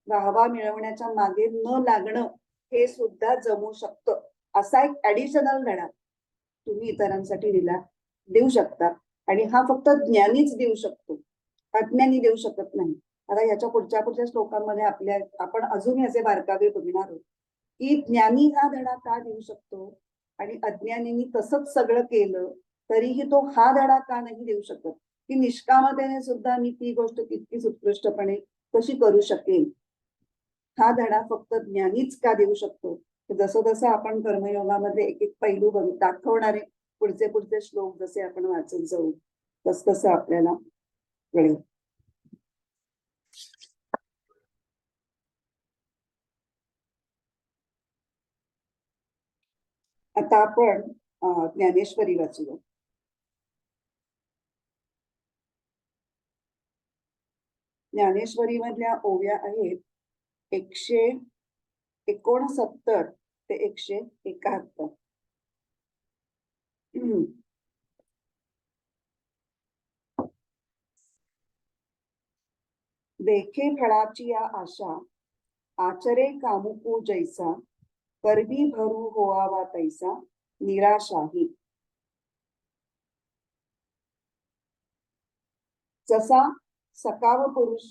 वाहवा मिळवण्याच्या मागे न लागणं हे सुद्धा जमू शकतं. असा एक ऍडिशनल धडा तुम्ही इतरांसाठी देऊ शकता. आणि हा फक्त ज्ञानीच देऊ शकतो, अज्ञानी देऊ शकत नाही. आता याच्या पुढच्या श्लोकांमध्ये आपण अजूनही असे बारकावे बघणार आहोत की ज्ञानी हा धडा का देऊ शकतो आणि अज्ञानींनी तसंच सगळं केलं तरीही तो हा धडा का नाही देऊ शकत, की निष्कामतेने सुद्धा मी ती गोष्ट तितकीच उत्कृष्टपणे कशी करू शकेल. हा धडा फक्त ज्ञानीच का देऊ शकतो. जसं जसं आपण कर्मयोगामध्ये एक एक पैलू दाखवणारे पुढचे पुढचे श्लोक जसे आपण वाचत जाऊ तस तसं आपल्याला कळेल. आता आपण ज्ञानेश्वरी वाचूया. ज्ञानेश्वरी मधल्या ओव्या आहेत 169 ते 171. देखे फळाची या आशा, आचरे कामुकू जैसा, करबी भरू होआवा तैसा, निराशाही. जसा सकाम पुरुष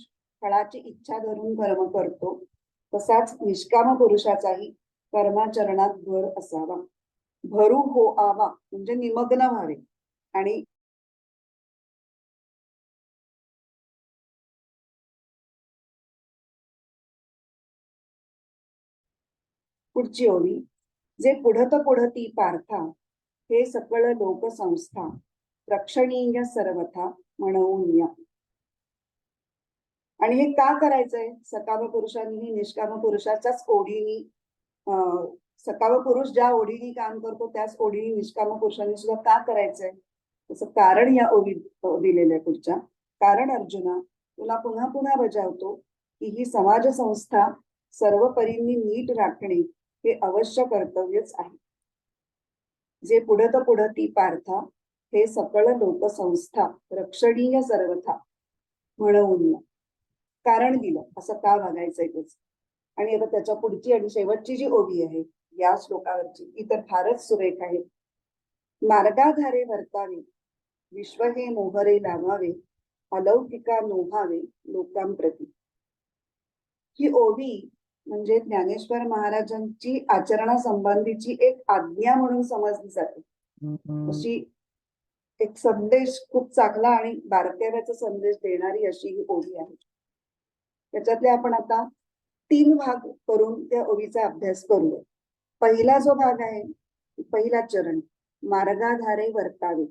फळाची इच्छा धरून कर्म करतो, तसाच निष्काम पुरुषाचाही कर्माचरणात भर असावा. भरू होआवा म्हणजे निमग्न व्हावे. आणि पुढची ओवी, जे पुढत पुढती पार्था, हे सकळ लोकसंस्था, रक्षणीय सर्वथा म्हणून या. आणि हे का करायचंय? सकाम पुरुषांनी निष्काम पुरुषाच्याच ओढीनी, सकाम पुरुष ज्या ओढीनी काम करतो त्याच ओढीनी निष्काम पुरुषांनी सुद्धा का करायचंय त्याचं कारण या ओढीत दिलेलं आहे. पुढच्या, कारण अर्जुना तुला पुन्हा पुन्हा बजावतो की ही समाज संस्था सर्व परींनी नीट राखणे हे अवश्य कर्तव्यच आहे. जे पुढत पुढती पार्था, हे सकळ लोकसंस्था, रक्षणीय सर्वथा म्हणून कारण दिलं असं का वागायचंय तेच. आणि आता त्याच्या पुढची आणि शेवटची जी ओवी आहे या श्लोकावरची ती तर फारच सुरेख आहे. मार्गाधारे वर्तावे, विश्व हे मोहरे लावावे, अलौकिका नोभावे लोकांप्रती. ही ओवी म्हणजे ज्ञानेश्वर महाराजांची आचरणासंबंधीची एक आज्ञा म्हणून समजली जाते. अशी एक संदेश खूप चांगला आणि बारकाव्याचा संदेश देणारी अशी ही ओवी आहे. त्याच्यातले आपण आता 3 भाग करून त्या ओवीचा अभ्यास करूया. पहिला जो भाग आहे, पहिला चरण, मार्गाधारे वर्तावे.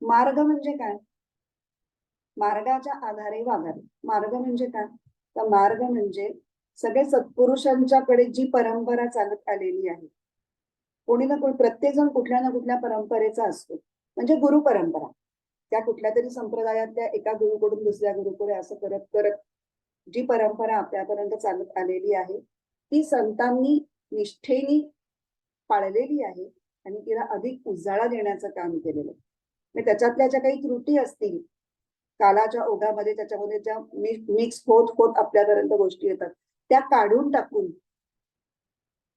मार्ग म्हणजे काय? मार्गाच्या आधारे वागावे. मार्ग म्हणजे काय? तर मार्ग म्हणजे सगळे सत्पुरुषांच्याकडे जी परंपरा चालत आलेली आहे. कोणी ना कोणी, प्रत्येक जण कुठल्या ना कुठल्या परंपरेचा असतो. म्हणजे गुरु परंपरा, त्या कुठल्या तरी संप्रदायातल्या एका गुरुकडून दुसऱ्या गुरुकडे असं करत करत जी परंपरा आपल्यापर्यंत चालत आलेली आहे ती संतांनी निष्ठेनी पाळलेली आहे आणि तिला अधिक उजाळा देण्याचं काम केलेलं आहे. त्याच्यातल्या ज्या काही त्रुटी असतील कालाच्या ओघामध्ये, त्याच्यामध्ये ज्या मिक्स होत होत आपल्यापर्यंत गोष्टी येतात त्या काढून टाकून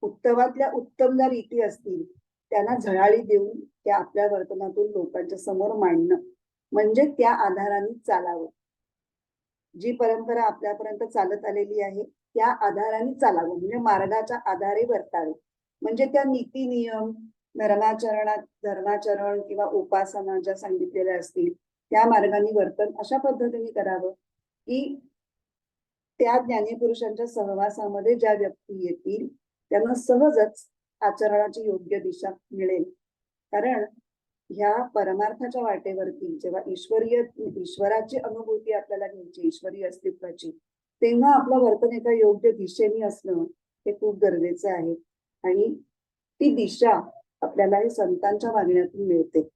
उत्तमातल्या उत्तम ज्या रीती असतील त्यांना झळाळी देऊन त्या आपल्या वर्तनातून लोकांच्या समोर मांडणं, म्हणजे त्या आधाराने चालावं. जी परंपरा आपल्यापर्यंत चालत आलेली आहे त्या आधाराने चालावं, म्हणजे मार्गाच्या आधारे वर्तावे. म्हणजे त्या नीती नियम, धर्माचरण किंवा उपासना ज्या सांगितलेल्या असतील त्या मार्गाने वर्तन अशा पद्धतीने करावं की त्या ज्ञानीपुरुषांच्या सहवासामध्ये ज्या व्यक्ती येतील त्यांना सहजच आचरणाची योग्य दिशा मिळेल. कारण ह्या परमार्थाच्या वाटेवरती जेव्हा ईश्वराची अनुभूती आपल्याला घ्यायची, ईश्वरीय अस्तित्वाची, तेव्हा आपलं वर्तन एका योग्य दिशेने असणं हे खूप गरजेचं आहे. आणि ती दिशा आपल्याला हे संतांच्या वागण्यातून मिळते.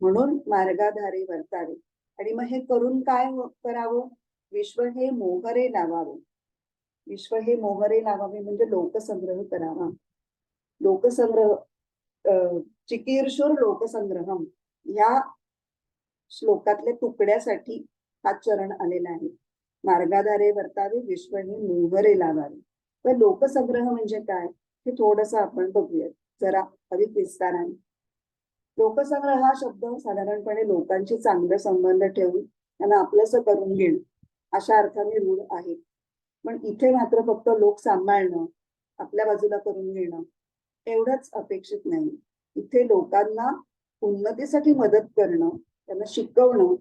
म्हणून मार्गाधारे वर्तावे. आणि मग हे करून काय करावं? विश्व हे मोहरे लावावे. विश्व हे मोहरे लावावे म्हणजे लोकसंग्रह करावा. लोकसंग्रह चिकीर्षुर लोकसंग्रहम या श्लोकातल्या तुकड्यासाठी हा चरण आलेला आहे. मार्गाधारे वर्तावे विश्व हे मोहरे लावावे. तर लोकसंग्रह म्हणजे काय हे थोडस आपण बघूयात जरा अधिक विस्ताराने. लोकसंग्रह हा शब्द साधारणपणे लोकांशी चांगले संबंध ठेवून त्यांना आपलंसं करून घेणं अशा अर्थाने रूढ आहे. पण इथे मात्र फक्त लोक सांभाळणं, आपल्या बाजूला करून घेणं एवढंच अपेक्षित नाही. इथे लोकांना उन्नतीसाठी मदत करणं, त्यांना शिकवणं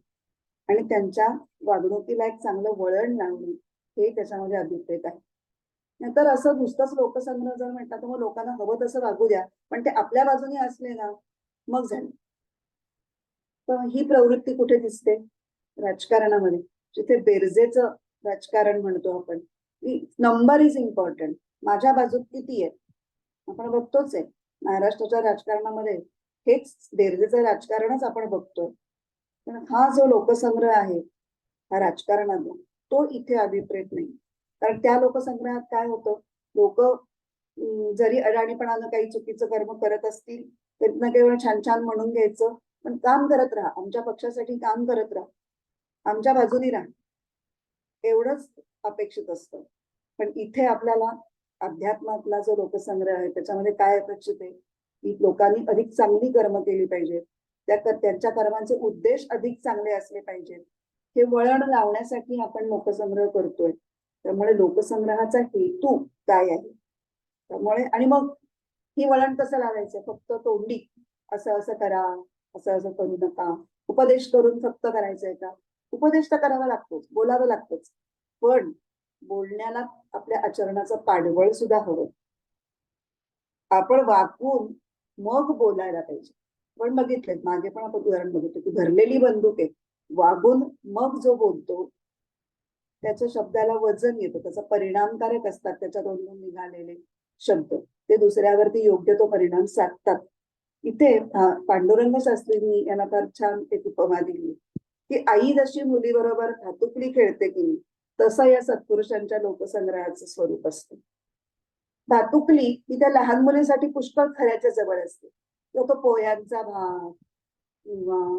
आणि त्यांच्या वागणुकीला एक चांगलं वळण लावणं हे त्याच्यामध्ये अभिप्रेत आहे. नाहीतर असं नुसतंच लोकसंग्रह जर म्हटलं तर मग लोकांना हवं तसं वागू द्या, पण ते आपल्या बाजूने असले ना मग झालं. पण ही प्रवृत्ती कुठे दिसते? राजकारणामध्ये, जिथे बेरजेचं राजकारण म्हणतो आपण. Number is important. माझ्या बाजूत किती आहे आपण बघतोच आहे. महाराष्ट्राच्या राजकारणामध्ये हेच बेरजेचं राजकारणच आपण बघतोय. पण हा जो लोकसंग्रह आहे हा राजकारणातला तो इथे अभिप्रेत नाही. कारण त्या लोकसंग्रहात काय होतं, लोक जरी अडाणीपणानं काही चुकीचं कर्म करत असतील त्यांना केवळ छान छान म्हणून घ्यायचं, पण काम करत राहा, आमच्या पक्षासाठी काम करत राहा, आमच्या बाजूनी राहा एवढंच अपेक्षित असतं. पण इथे आपल्याला अध्यात्मातला जो लोकसंग्रह आहे त्याच्यामध्ये काय अपेक्षित आहे की लोकांनी अधिक चांगली कर्म केली पाहिजेत, त्यांच्या कर्मांचे उद्देश अधिक चांगले असले पाहिजेत, हे वळण लावण्यासाठी आपण लोकसंग्रह करतोय. त्यामुळे लोकसंग्रहाचा हेतू काय आहे, त्यामुळे आणि मग ही वळण कसं लावायचं, फक्त तोंडी असं असं करा, असं असं करू नका, उपदेश करून फक्त करायचंय का? उपदेश तर करावा लागतोच, बोलावं लागतंच, पण बोलण्याला आपल्या आचरणाचं पाठबळ सुद्धा हवं. आपण वाकून मग बोलायला पाहिजे. पण बघितलं मागे पण आपण उदाहरण बघितलं की धरलेली बंदूक आहे, वागून मग जो बोलतो त्याच्या शब्दाला वजन येतं, त्याचा परिणामकारक असतात त्याच्यातून निघालेले शब्द, ते दुसऱ्यावरती योग्य तो परिणाम साधतात. इथे पांडुरंग शास्त्रींनी यांना फार छान एक उपमा दिली की आई जशी मुलीबरोबर भातुकली खेळते की तसं या सत्पुरुषांच्या लोकसंग्रहाचं स्वरूप असतं. भातुकली ही त्या लहान मुलीसाठी पुष्कळ खऱ्याच्या जवळ असते. तो पोह्यांचा भात किंवा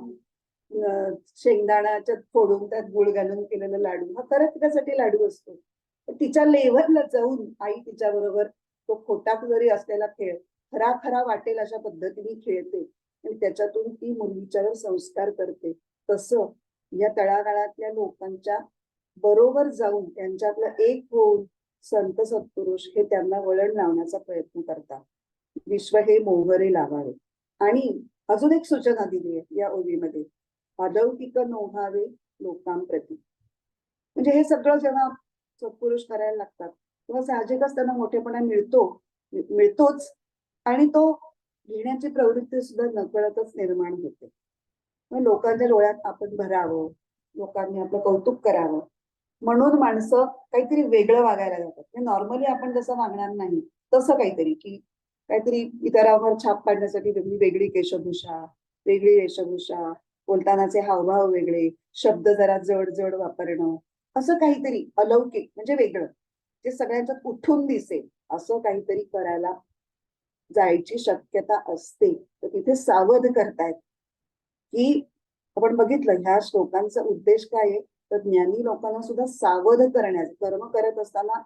शेंगदाण्याच्या फोडून त्यात गुळ घालून केलेला लाडू हा खरंच त्यासाठी लाडू असतो. तिच्या लेव्हलला जाऊन आई तिच्या बरोबर तो खोटा जरी असलेला खेळ खरा खरा वाटेल अशा पद्धतीने खेळते आणि त्याच्यातून ती मुलीच्यावर संस्कार करते. तसं या तळागाळातल्या लोकांच्या बरोबर जाऊन त्यांच्यातलं एक होऊन संत सत्पुरुष हे त्यांना वळण लावण्याचा प्रयत्न करतात. विश्व हे मोहरे लावावे. आणि अजून एक सूचना दिली आहे या ओळीमध्ये, अलौकिक नोहावे लोकांप्रती. म्हणजे हे सगळं जेव्हा सत्पुरुष करायला लागतात तेव्हा साहजिकच त्यांना मोठेपणा मिळतोच आणि तो घेण्याची प्रवृत्ती सुद्धा नकळतच निर्माण होते. मग लोकांच्या डोळ्यात आपण भरावं, लोकांनी आपलं कौतुक करावं म्हणून माणसं काहीतरी वेगळं वागायला जातात. नॉर्मली आपण जसं वागणार नाही तसं काहीतरी, की काहीतरी इतरांवर छाप पाडण्यासाठी वेगळी केशभूषा, वेगळी वेशभूषा, बोलतानाचे हावभाव वेगळे, शब्द जरा जड जड वापरणं, असं काहीतरी अलौकिक म्हणजे वेगळं जे सगळ्यांच्यात उठून दिसेल असं काहीतरी करायला जायची शक्यता असते. तर तिथे सावध करतायत की आपण बघितलं ह्या श्लोकांचा उद्देश काय आहे, तर ज्ञानी लोकांना सुद्धा सावध करण्याचं, कर्म करत असताना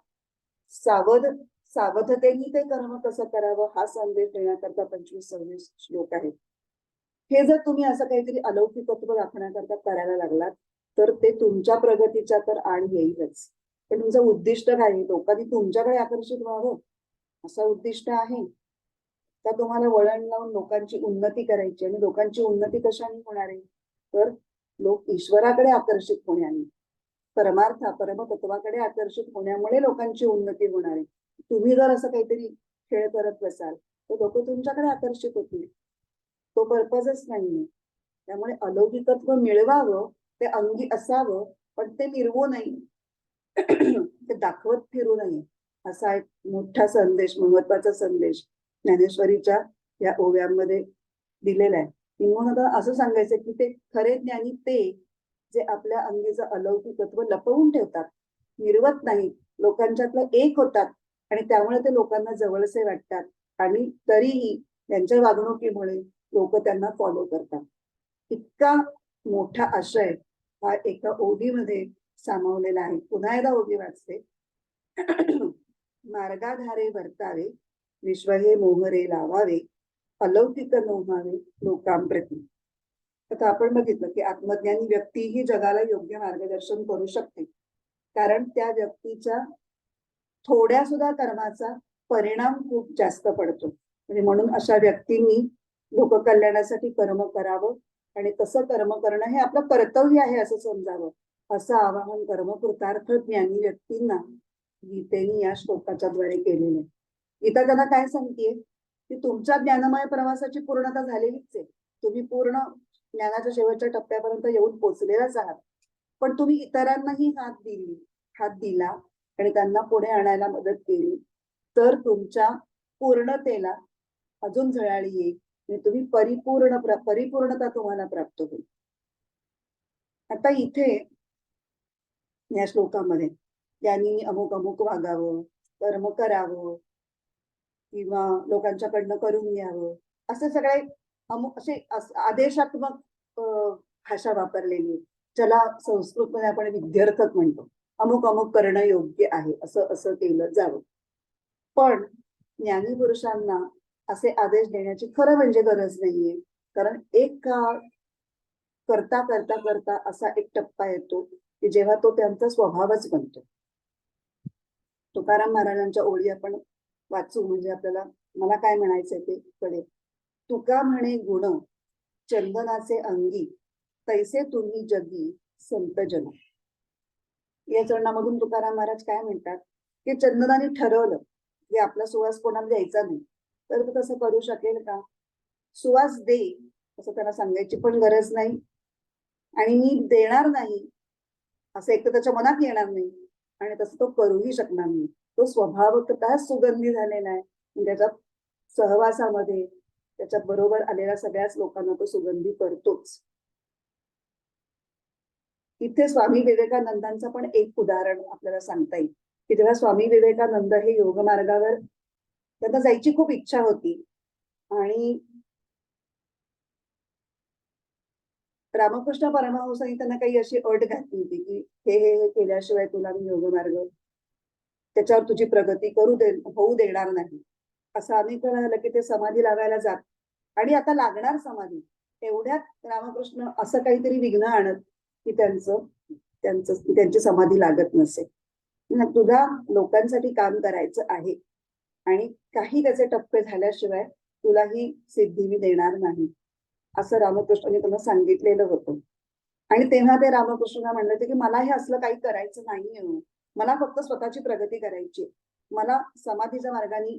सावधतेने ते कर्म कसं करावं हा संदेश देण्याकरता 25-26 श्लोक आहेत. हे जर तुम्ही असं काहीतरी अलौकिकत्व दाखवण्याकरता करायला लागलात तर ते तुमच्या प्रगतीच्या तर आड येईलच. पण तुमचं उद्दिष्ट काय, लोकांनी तुमच्याकडे आकर्षित व्हावं असं उद्दिष्ट आहे का तुम्हाला वळण लावून लोकांची उन्नती करायची? आणि लोकांची उन्नती कशाने होणार आहे, तर लोक ईश्वराकडे आकर्षित होण्याने, परमतत्वाकडे आकर्षित होण्यामुळे लोकांची उन्नती होणार आहे. तुम्ही जर असं काहीतरी खेळ करत बसाल तर लोक तुमच्याकडे आकर्षित होतील, तो पर्पजच नाहीये. त्यामुळे अलौकिकत्व मिळवावं, ते अंगी असावं, पण ते मिरवू नये, ते दाखवत फिरू नये, असा एक मोठा संदेश, महत्वाचा संदेश ज्ञानेश्वरीच्या या ओव्यांमध्ये दिलेला आहे. म्हणून आता असं सांगायचं की ते खरे ज्ञानी ते जे आपल्या अंगीचं अलौकिकत्व लपवून ठेवतात, मिरवत नाहीत, लोकांच्यातलं एक होतात आणि त्यामुळे ते लोकांना जवळचे वाटतात आणि तरीही त्यांच्या वागणुकीमुळे लोक त्यांना फॉलो करतात. इतका मोठा आशय हा एका ओवीमध्ये सामावलेला आहे. पुन्हा एकदा ओवी वाचते. मार्गाधारे वर्तावे, विश्व हे मोहरे लावावे, अलौकिक नोहावे लोकांप्रती. आता आपण बघितलं की आत्मज्ञानी व्यक्ती ही जगाला योग्य मार्गदर्शन करू शकते, कारण त्या व्यक्तीच्या थोड्या सुद्धा कर्माचा परिणाम खूप जास्त पडतो. म्हणजे म्हणून अशा व्यक्तींनी लोककल्याणासाठी कर्म करावं आणि तसं कर्म करणं हे आपलं कर्तव्य आहे असं समजावं, असं आवाहन कर्मकृतार्थ ज्ञानी व्यक्तींना गीतेने या श्लोकाच्या द्वारे केलेलं आहे. गीता त्यांना काय सांगतेय की तुमच्या ज्ञानमय प्रवासाची पूर्णता झालेलीच आहे. तुम्ही पूर्ण ज्ञानाच्या शेवटच्या टप्प्यापर्यंत येऊन पोचलेलाच आहात, पण तुम्ही इतरांनाही हात दिला आणि त्यांना पुढे आणायला मदत केली तर तुमच्या पूर्णतेला अजून झळाळी येईल आणि तुम्ही परिपूर्णता तुम्हाला प्राप्त होईल. आता इथे या श्लोकामध्ये त्यांनी अमुक अमुक वागावं, कर्म करावं किंवा लोकांच्याकडनं करून घ्यावं, असे सगळे अमुक असे आदेशात्मक भाषा वापरलेली, ज्याला संस्कृतमध्ये आपण विध्यर्थक म्हणतो. अमुक अमुक करणं योग्य आहे, असं असं केलं जावं. पण ज्ञानी पुरुषांना असे आदेश देण्याची खरं म्हणजे गरज नाहीये, कारण एक काळ करता करता करता असा एक टप्पा येतो की जेव्हा तो त्यांचा स्वभावच बनतो. तुकाराम महाराजांच्या ओळी आपण वाचू म्हणजे आपल्याला मला काय म्हणायचंय ते कळेल. तुका म्हणे गुण चंदनाचे अंगी, तैसे तुम्ही जगी संत जन. या चरणामधून तुकाराम महाराज काय म्हणतात की चंदनाने ठरवलं की आपला सुवास कोणाला द्यायचा नाही, तर तो तसं करू शकेल का? सुवास दे असं त्याला सांगायची पण गरज नाही आणि मी देणार नाही असं एक तर त्याच्या मनात येणार नाही आणि तसं तो करूही शकणार नाही. तो स्वभावतः सुगंधी झालेला आहे, त्याच्या सहवासामध्ये त्याच्या बरोबर आलेल्या सगळ्याच लोकांना तो सुगंधी करतोच. इथे स्वामी विवेकानंदांचं पण एक उदाहरण आपल्याला सांगता येईल की जेव्हा स्वामी विवेकानंद हे योग मार्गावर त्यांना जायची खूप इच्छा होती आणि रामकृष्ण परमहंसांनी त्यांना काही अशी अट घातली होती की हे केल्याशिवाय तुला मी योगमार्ग त्याच्यावर तुझी प्रगती होऊ देणार नाही. असं अनेक वेळा झालं की ते समाधी लावायला जात आणि आता लागणार समाधी, एवढ्यात रामकृष्ण असं काहीतरी विघ्न आणत की त्यांची समाधी लागत नसे. तुझा लोकांसाठी काम करायचं आहे आणि काही त्याचे टप्पे झाल्याशिवाय तुला ही सिद्धी मी देणार नाही असं रामकृष्णाने त्यांना सांगितलेलं होतं. आणि तेव्हा ते रामकृष्णांना म्हणले होते की मला हे असलं काही करायचं नाहीये, मला फक्त स्वतःची प्रगती करायची, मला समाधीच्या मार्गाने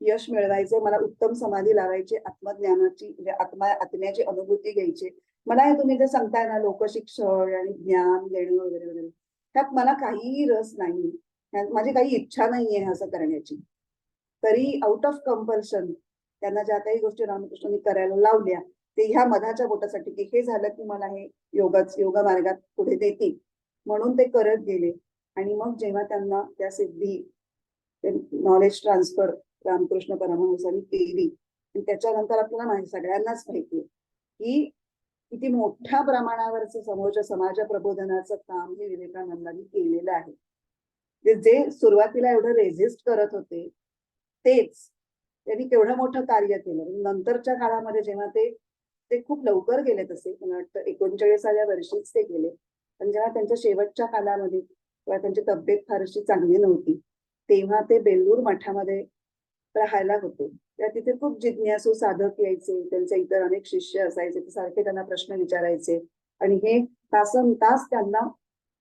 यश मिळवायचे, मला उत्तम समाधी लावायची, आत्मज्ञानाची म्हणजे आत्म्याची अनुभूती घ्यायची. मला हे तुम्ही जे सांगताय ना लोकशिक्षण आणि ज्ञान देणं वगैरे वगैरे, त्यात मला काहीही रस नाही, माझी काही इच्छा नाहीये असं करण्याची. तरी आउट ऑफ कंपल्शन त्यांना ज्या काही गोष्टी रामकृष्णांनी करायला लावल्या ते ह्या मधाच्या बोटासाठी की हे झालं की मला हे योग मार्गात पुढे देतील म्हणून ते करत गेले. आणि मग जेव्हा त्यांना त्या सिद्धी नॉलेज ट्रान्सफर रामकृष्ण परमहंसांनी केली आणि त्याच्यानंतर आपल्याला सगळ्यांनाच माहिती की किती मोठ्या प्रमाणावरचं समाज प्रबोधनाचं काम हे विवेकानंदांनी केलेलं आहे. जे सुरुवातीला एवढं रेझिस्ट करत होते तेच त्यांनी केवढं मोठं कार्य केलं. नंतरच्या काळामध्ये जेव्हा ते खूप लवकर गेले, तसे मला वाटतं 39व्या वर्षीच ते गेले, पण जेव्हा त्यांच्या शेवटच्या काळामध्ये तेव्हा त्यांची तब्येत फारशी चांगली नव्हती, तेव्हा ते बेल्लूर मठामध्ये राहायला होते. तेव्हा तिथे खूप जिज्ञासू साधक यायचे, त्यांचे इतर अनेक शिष्य असायचे, ते सारखे त्यांना प्रश्न विचारायचे आणि हे तासन तास त्यांना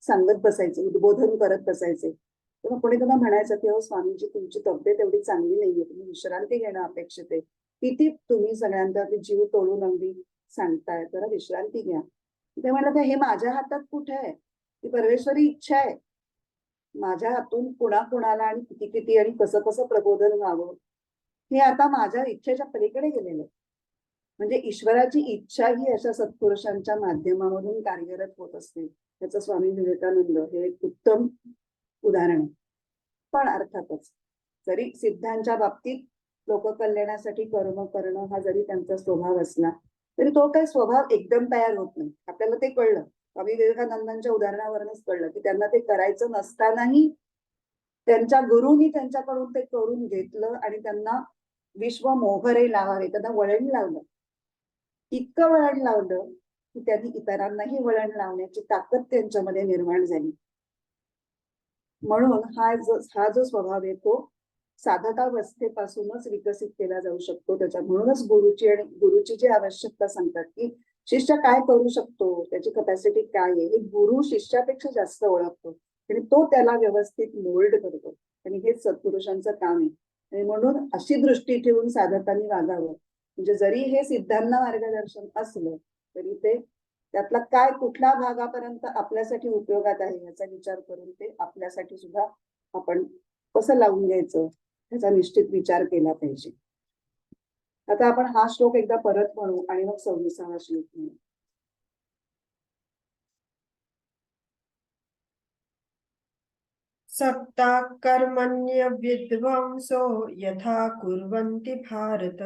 सांगत बसायचे, उद्बोधन करत बसायचे. तेव्हा कोणी त्यांना म्हणायचं की हो स्वामीजी तुमची तब्येत एवढी चांगली नाहीये, तुम्ही विश्रांती घेणं अपेक्षित आहे, किती तुम्ही सगळ्यांचा जीव तोडून अगदी सांगताय, जरा विश्रांती घ्या. ते म्हणलं हे माझ्या हातात कुठे आहे, ती परमेश्वरी इच्छा आहे, माझ्या हातून कुणाला आणि किती किती आणि कसं कसं प्रबोधन व्हावं हे आता माझ्या इच्छेच्या पलीकडे गेलेलं आहे. म्हणजे ईश्वराची इच्छा ही अशा सत्पुरुषांच्या माध्यमामधून कार्यरत होत असते. त्याचं स्वामी विवेकानंद हे एक उत्तम उदाहरण आहे. पण अर्थातच जरी सिद्धांच्या बाबतीत लोककल्याणासाठी कर्म करणं हा जरी त्यांचा स्वभाव असला तरी तो काही स्वभाव एकदम तयार होत नाही. आपल्याला ते कळलं, स्वामी विवेकानंदांच्या उदाहरणावरूनच कळलं की त्यांना ते करायचं नसतानाही त्यांच्या गुरुनी त्यांच्याकडून ते करून घेतलं आणि त्यांना विश्व मोहरे लावावे, त्यांना वळण लावलं. इतकं वळण लावलं की त्यांनी इतरांनाही वळण लावण्याची ताकद त्यांच्यामध्ये निर्माण झाली. म्हणून हा जो स्वभाव आहे तो साधकावस्थेपासूनच विकसित केला जाऊ शकतो. त्याच्या म्हणूनच गुरुची जी आवश्यकता सांगतात की शिष्य काय करू शकतो, त्याची कपॅसिटी काय आहे, हे गुरु शिष्यापेक्षा जास्त ओळखतो आणि तो त्याला व्यवस्थित मोल्ड करतो. आणि हेच सत्पुरुषांचं काम आहे. आणि म्हणून अशी दृष्टी ठेवून साधकांनी वागावं. म्हणजे जरी हे सिद्धांना मार्गदर्शन असलं तरी ते त्यातला काय कुठल्या भागापर्यंत आपल्यासाठी उपयोगात आहे याचा विचार करून ते आपल्यासाठी सुद्धा आपण कसं लावून घ्यायचं ह्याचा निश्चित विचार केला पाहिजे. आता आपण हा श्लोक एकदा परत म्हणू आणि मग 26वा श्लोक म्हणू. सक्ता कर्मण्य विद्वांसो यथा कुर्वन्ति भारत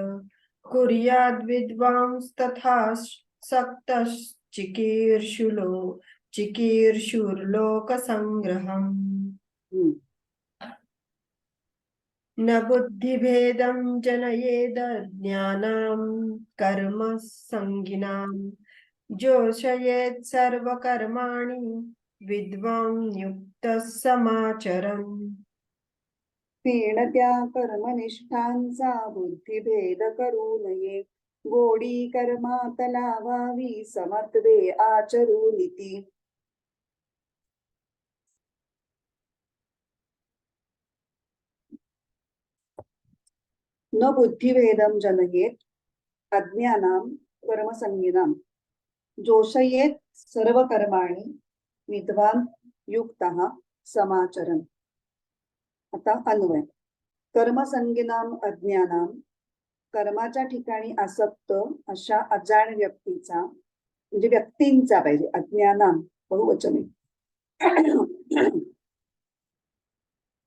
कुर्याद् विद्वांस्तथा चिकीर्षुर्लोकसंग्रहम् न बुद्धिभेदं जनयेदज्ञानां कर्मसंगिनां जोषयेत् सर्वकर्माणि विद्वान् युक्तः समाचरन्. त्या कर्मनिष्ठांचा बुद्धिभेद करू नये, गोडी कर्मात लावावी समत्वे आचरू नीती. न बुद्धिभेदम जनयेत अज्ञानां कर्मसंगिनां जोषयेत सर्व कर्माणि विद्वान युक्तः समाचरन्. आता अन्वय. कर्मसंगिनाम अज्ञानाम, कर्माच्या ठिकाणी आसक्त अशा अजाण व्यक्तीचा, म्हणजे व्यक्तींचा पाहिजे, अज्ञानाम बहुवचन आहे.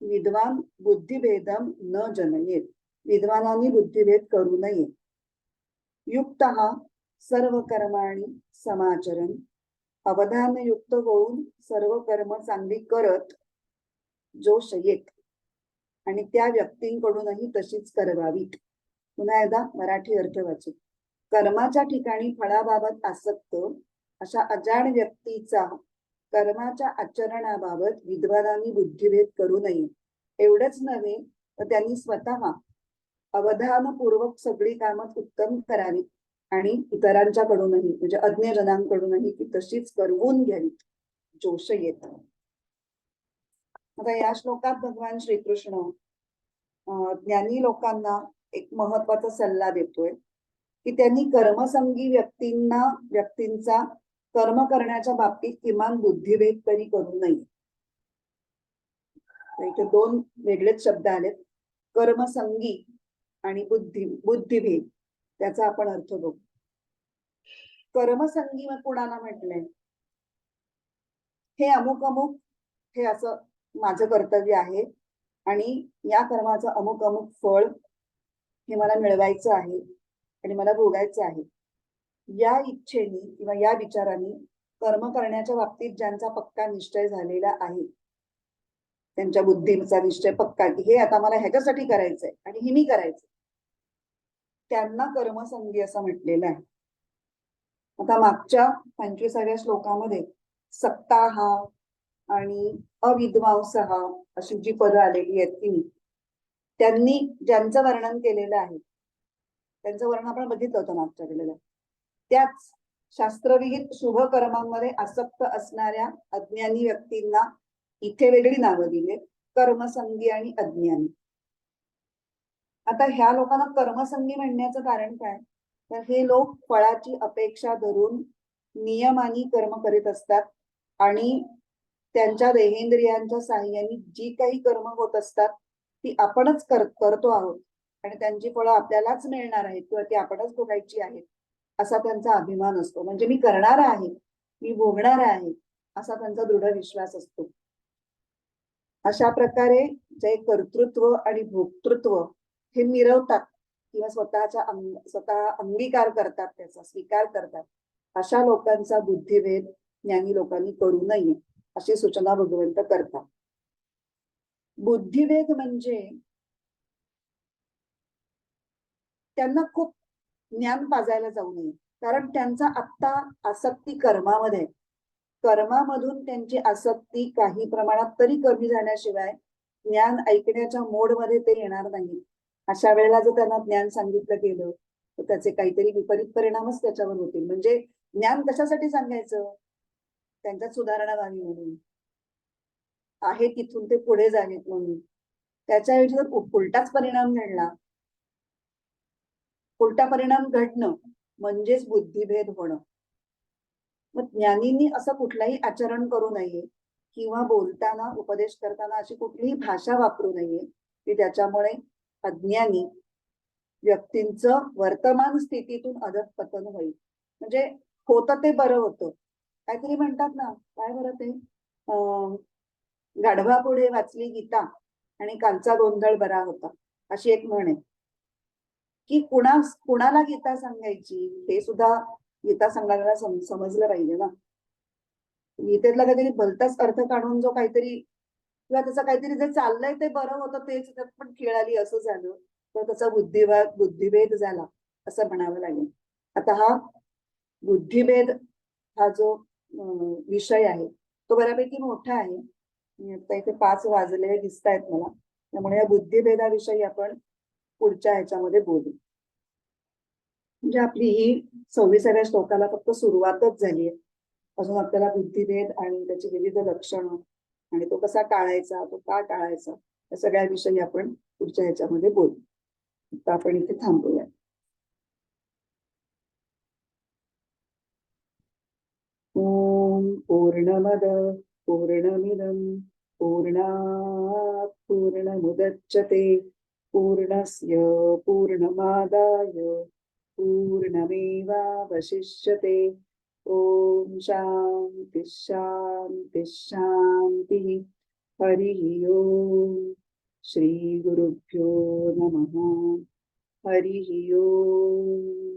विद्वान बुद्धिभेदम न जनयेत, विद्वानांनी बुद्धिभेद करू नये. युक्तः सर्व कर्माणि समाचरण, अवधान युक्त होऊन सर्व कर्म चांगली करत जोषयेत, आणि त्या व्यक्तींकडूनही तशीच करवावीत. पुन्हा एकदा मराठी अर्थ वाचू. कर्माच्या ठिकाणी फळाबाबत आसक्त अशा अजाण व्यक्तीचा कर्माच्या आचरणाबाबत विद्वानांनी बुद्धिभेद करू नये. एवढंच नव्हे तर त्यांनी स्वतः अवधानपूर्वक सगळी कामं उत्तम करावीत आणि इतरांच्याकडूनही म्हणजे अज्ञजनांकडूनही ती तशीच करवून घ्यावीत. जोषयेत. आता या श्लोकात भगवान श्रीकृष्ण ज्ञानी लोकांना एक महत्वाचा सल्ला देतोय की त्यांनी कर्मसंगी व्यक्तींचा कर्म करण्याच्या बाबतीत किमान बुद्धिभेद तरी करू नये. इथे दोन वेगळेच शब्द आलेत, कर्मसंगी आणि बुद्धिभेद. त्याचा आपण अर्थ बघू. कर्मसंगी मग कोणाला म्हटलंय, हे अमुक अमुक हे असं माझं कर्तव्य आहे आणि या कर्माचं अमुक अमुक फळ हे मला मिळवायचं आहे आणि मला भोगायचं आहे, या इच्छेने किंवा या विचाराने कर्म करण्याच्या बाबतीत ज्यांचा पक्का निश्चय झालेला आहे, त्यांच्या बुद्धीचा निश्चय पक्का की हे आता मला ह्याच्यासाठी करायचंय आणि हे मी करायचंय, त्यांना कर्मसंगी असं म्हटलेलं आहे. आता मागच्या 25व्या श्लोकामध्ये सक्ताः आणि अविद्वांसः अशी जी पदं आलेली आहेत ती त्यांनी ज्यांचं वर्णन केलेलं आहे त्यांचं वर्णन आपण बघितलं होतं मागच्या केलेलं. त्याच शास्त्रविहित शुभ कर्मांमध्ये आसक्त असणाऱ्या अज्ञानी व्यक्तींना इथे वेगळी नावं दिले, कर्मसंगी आणि अज्ञानी. आता ह्या लोकांना कर्मसंगी म्हणण्याचं कारण काय, तर हे लोक फळाची अपेक्षा धरून नियमानी कर्म करीत असतात आणि त्यांच्या देहेंद्रियांच्या साह्याने जी काही कर्म होत असतात ती आपणच करतो आहोत आणि त्यांची फळं आपल्यालाच मिळणार आहेत किंवा ती आपणच भोगायची आहेत असा त्यांचा अभिमान असतो. म्हणजे मी करणार आहे, मी भोगणार आहे असा त्यांचा दृढ विश्वास असतो. अशा प्रकारे जे कर्तृत्व आणि भोक्तृत्व हे मिरवतात किंवा स्वतः अंगीकार करतात, त्याचा स्वीकार करतात, अशा लोकांचा बुद्धिभेद ज्ञानी लोकांनी करू नये अशी सूचना भगवंत करतात. बुद्धिभेद म्हणजे त्यांना खूप ज्ञान पाजायला जाऊ नये, कारण त्यांचा आत्ता आसक्ती कर्मामध्ये, कर्मामधून त्यांची आसक्ती काही प्रमाणात तरी कमी झाल्याशिवाय ज्ञान ऐकण्याच्या मोडमध्ये ते येणार नाही. अशा वेळेला जर त्यांना ज्ञान सांगितलं गेलं तर त्याचे काहीतरी विपरीत परिणामच त्याच्यावर होतील. म्हणजे ज्ञान कशासाठी सांगायचं? त्यांच्यात सुधारणा व्हावी म्हणून, आहे तिथून ते पुढे जावेत म्हणून. त्याच्याऐवजी जर उलटाच परिणाम घडला, उलटा परिणाम घडणं म्हणजेच बुद्धिभेद होणं. मग ज्ञानींनी असं कुठलाही आचरण करू नये किंवा बोलताना उपदेश करताना अशी कुठलीही भाषा वापरू नये की त्याच्यामुळे अज्ञानी व्यक्तींचं वर्तमान स्थितीतून अधःपतन होईल. म्हणजे होतं ते बरं होतं, काहीतरी म्हणतात ना, काय बरं ते, गाढवापुढे वाचली गीता आणि कालचा गोंधळ बरा होता, अशी एक म्हण आहे. की कुणाला गीता सांगायची हे सुद्धा गीता सांगायला समजलं पाहिजे ना. गीतेतला काहीतरी भलताच अर्थ काढून जो काहीतरी किंवा त्याचं काहीतरी जे चाललंय ते बरं होतं तेच त्यात पण खीळ आली असं झालं तर त्याचा बुद्धिभेद झाला असं म्हणावं लागेल. आता हा बुद्धिभेद हा जो विषय आहे तो बऱ्यापैकी मोठा आहे. आता इथे 5 वाजले दिसत आहेत मला, त्यामुळे या बुद्धिभेदाविषयी आपण पुढच्या ह्याच्यामध्ये बोलू. म्हणजे आपली ही 26व्या श्लोकाला फक्त सुरुवातच झाली आहे. अजून आपल्याला बुद्धिभेद आणि त्याची विविध लक्षणं आणि तो कसा टाळायचा, तो का टाळायचा, या सगळ्या विषयी आपण पुढच्या ह्याच्यामध्ये बोलू. आता आपण इथे थांबूया. ओम पूर्णमद पूर्णमिदं पूर्णात् पूर्णमुदच्यते पूर्णस्य पूर्णमादाय पूर्णमेवावशिष्यते. ओम शांति शांति शांति. हरि ओम. श्री गुरुभ्यो नमः. हरि ओम.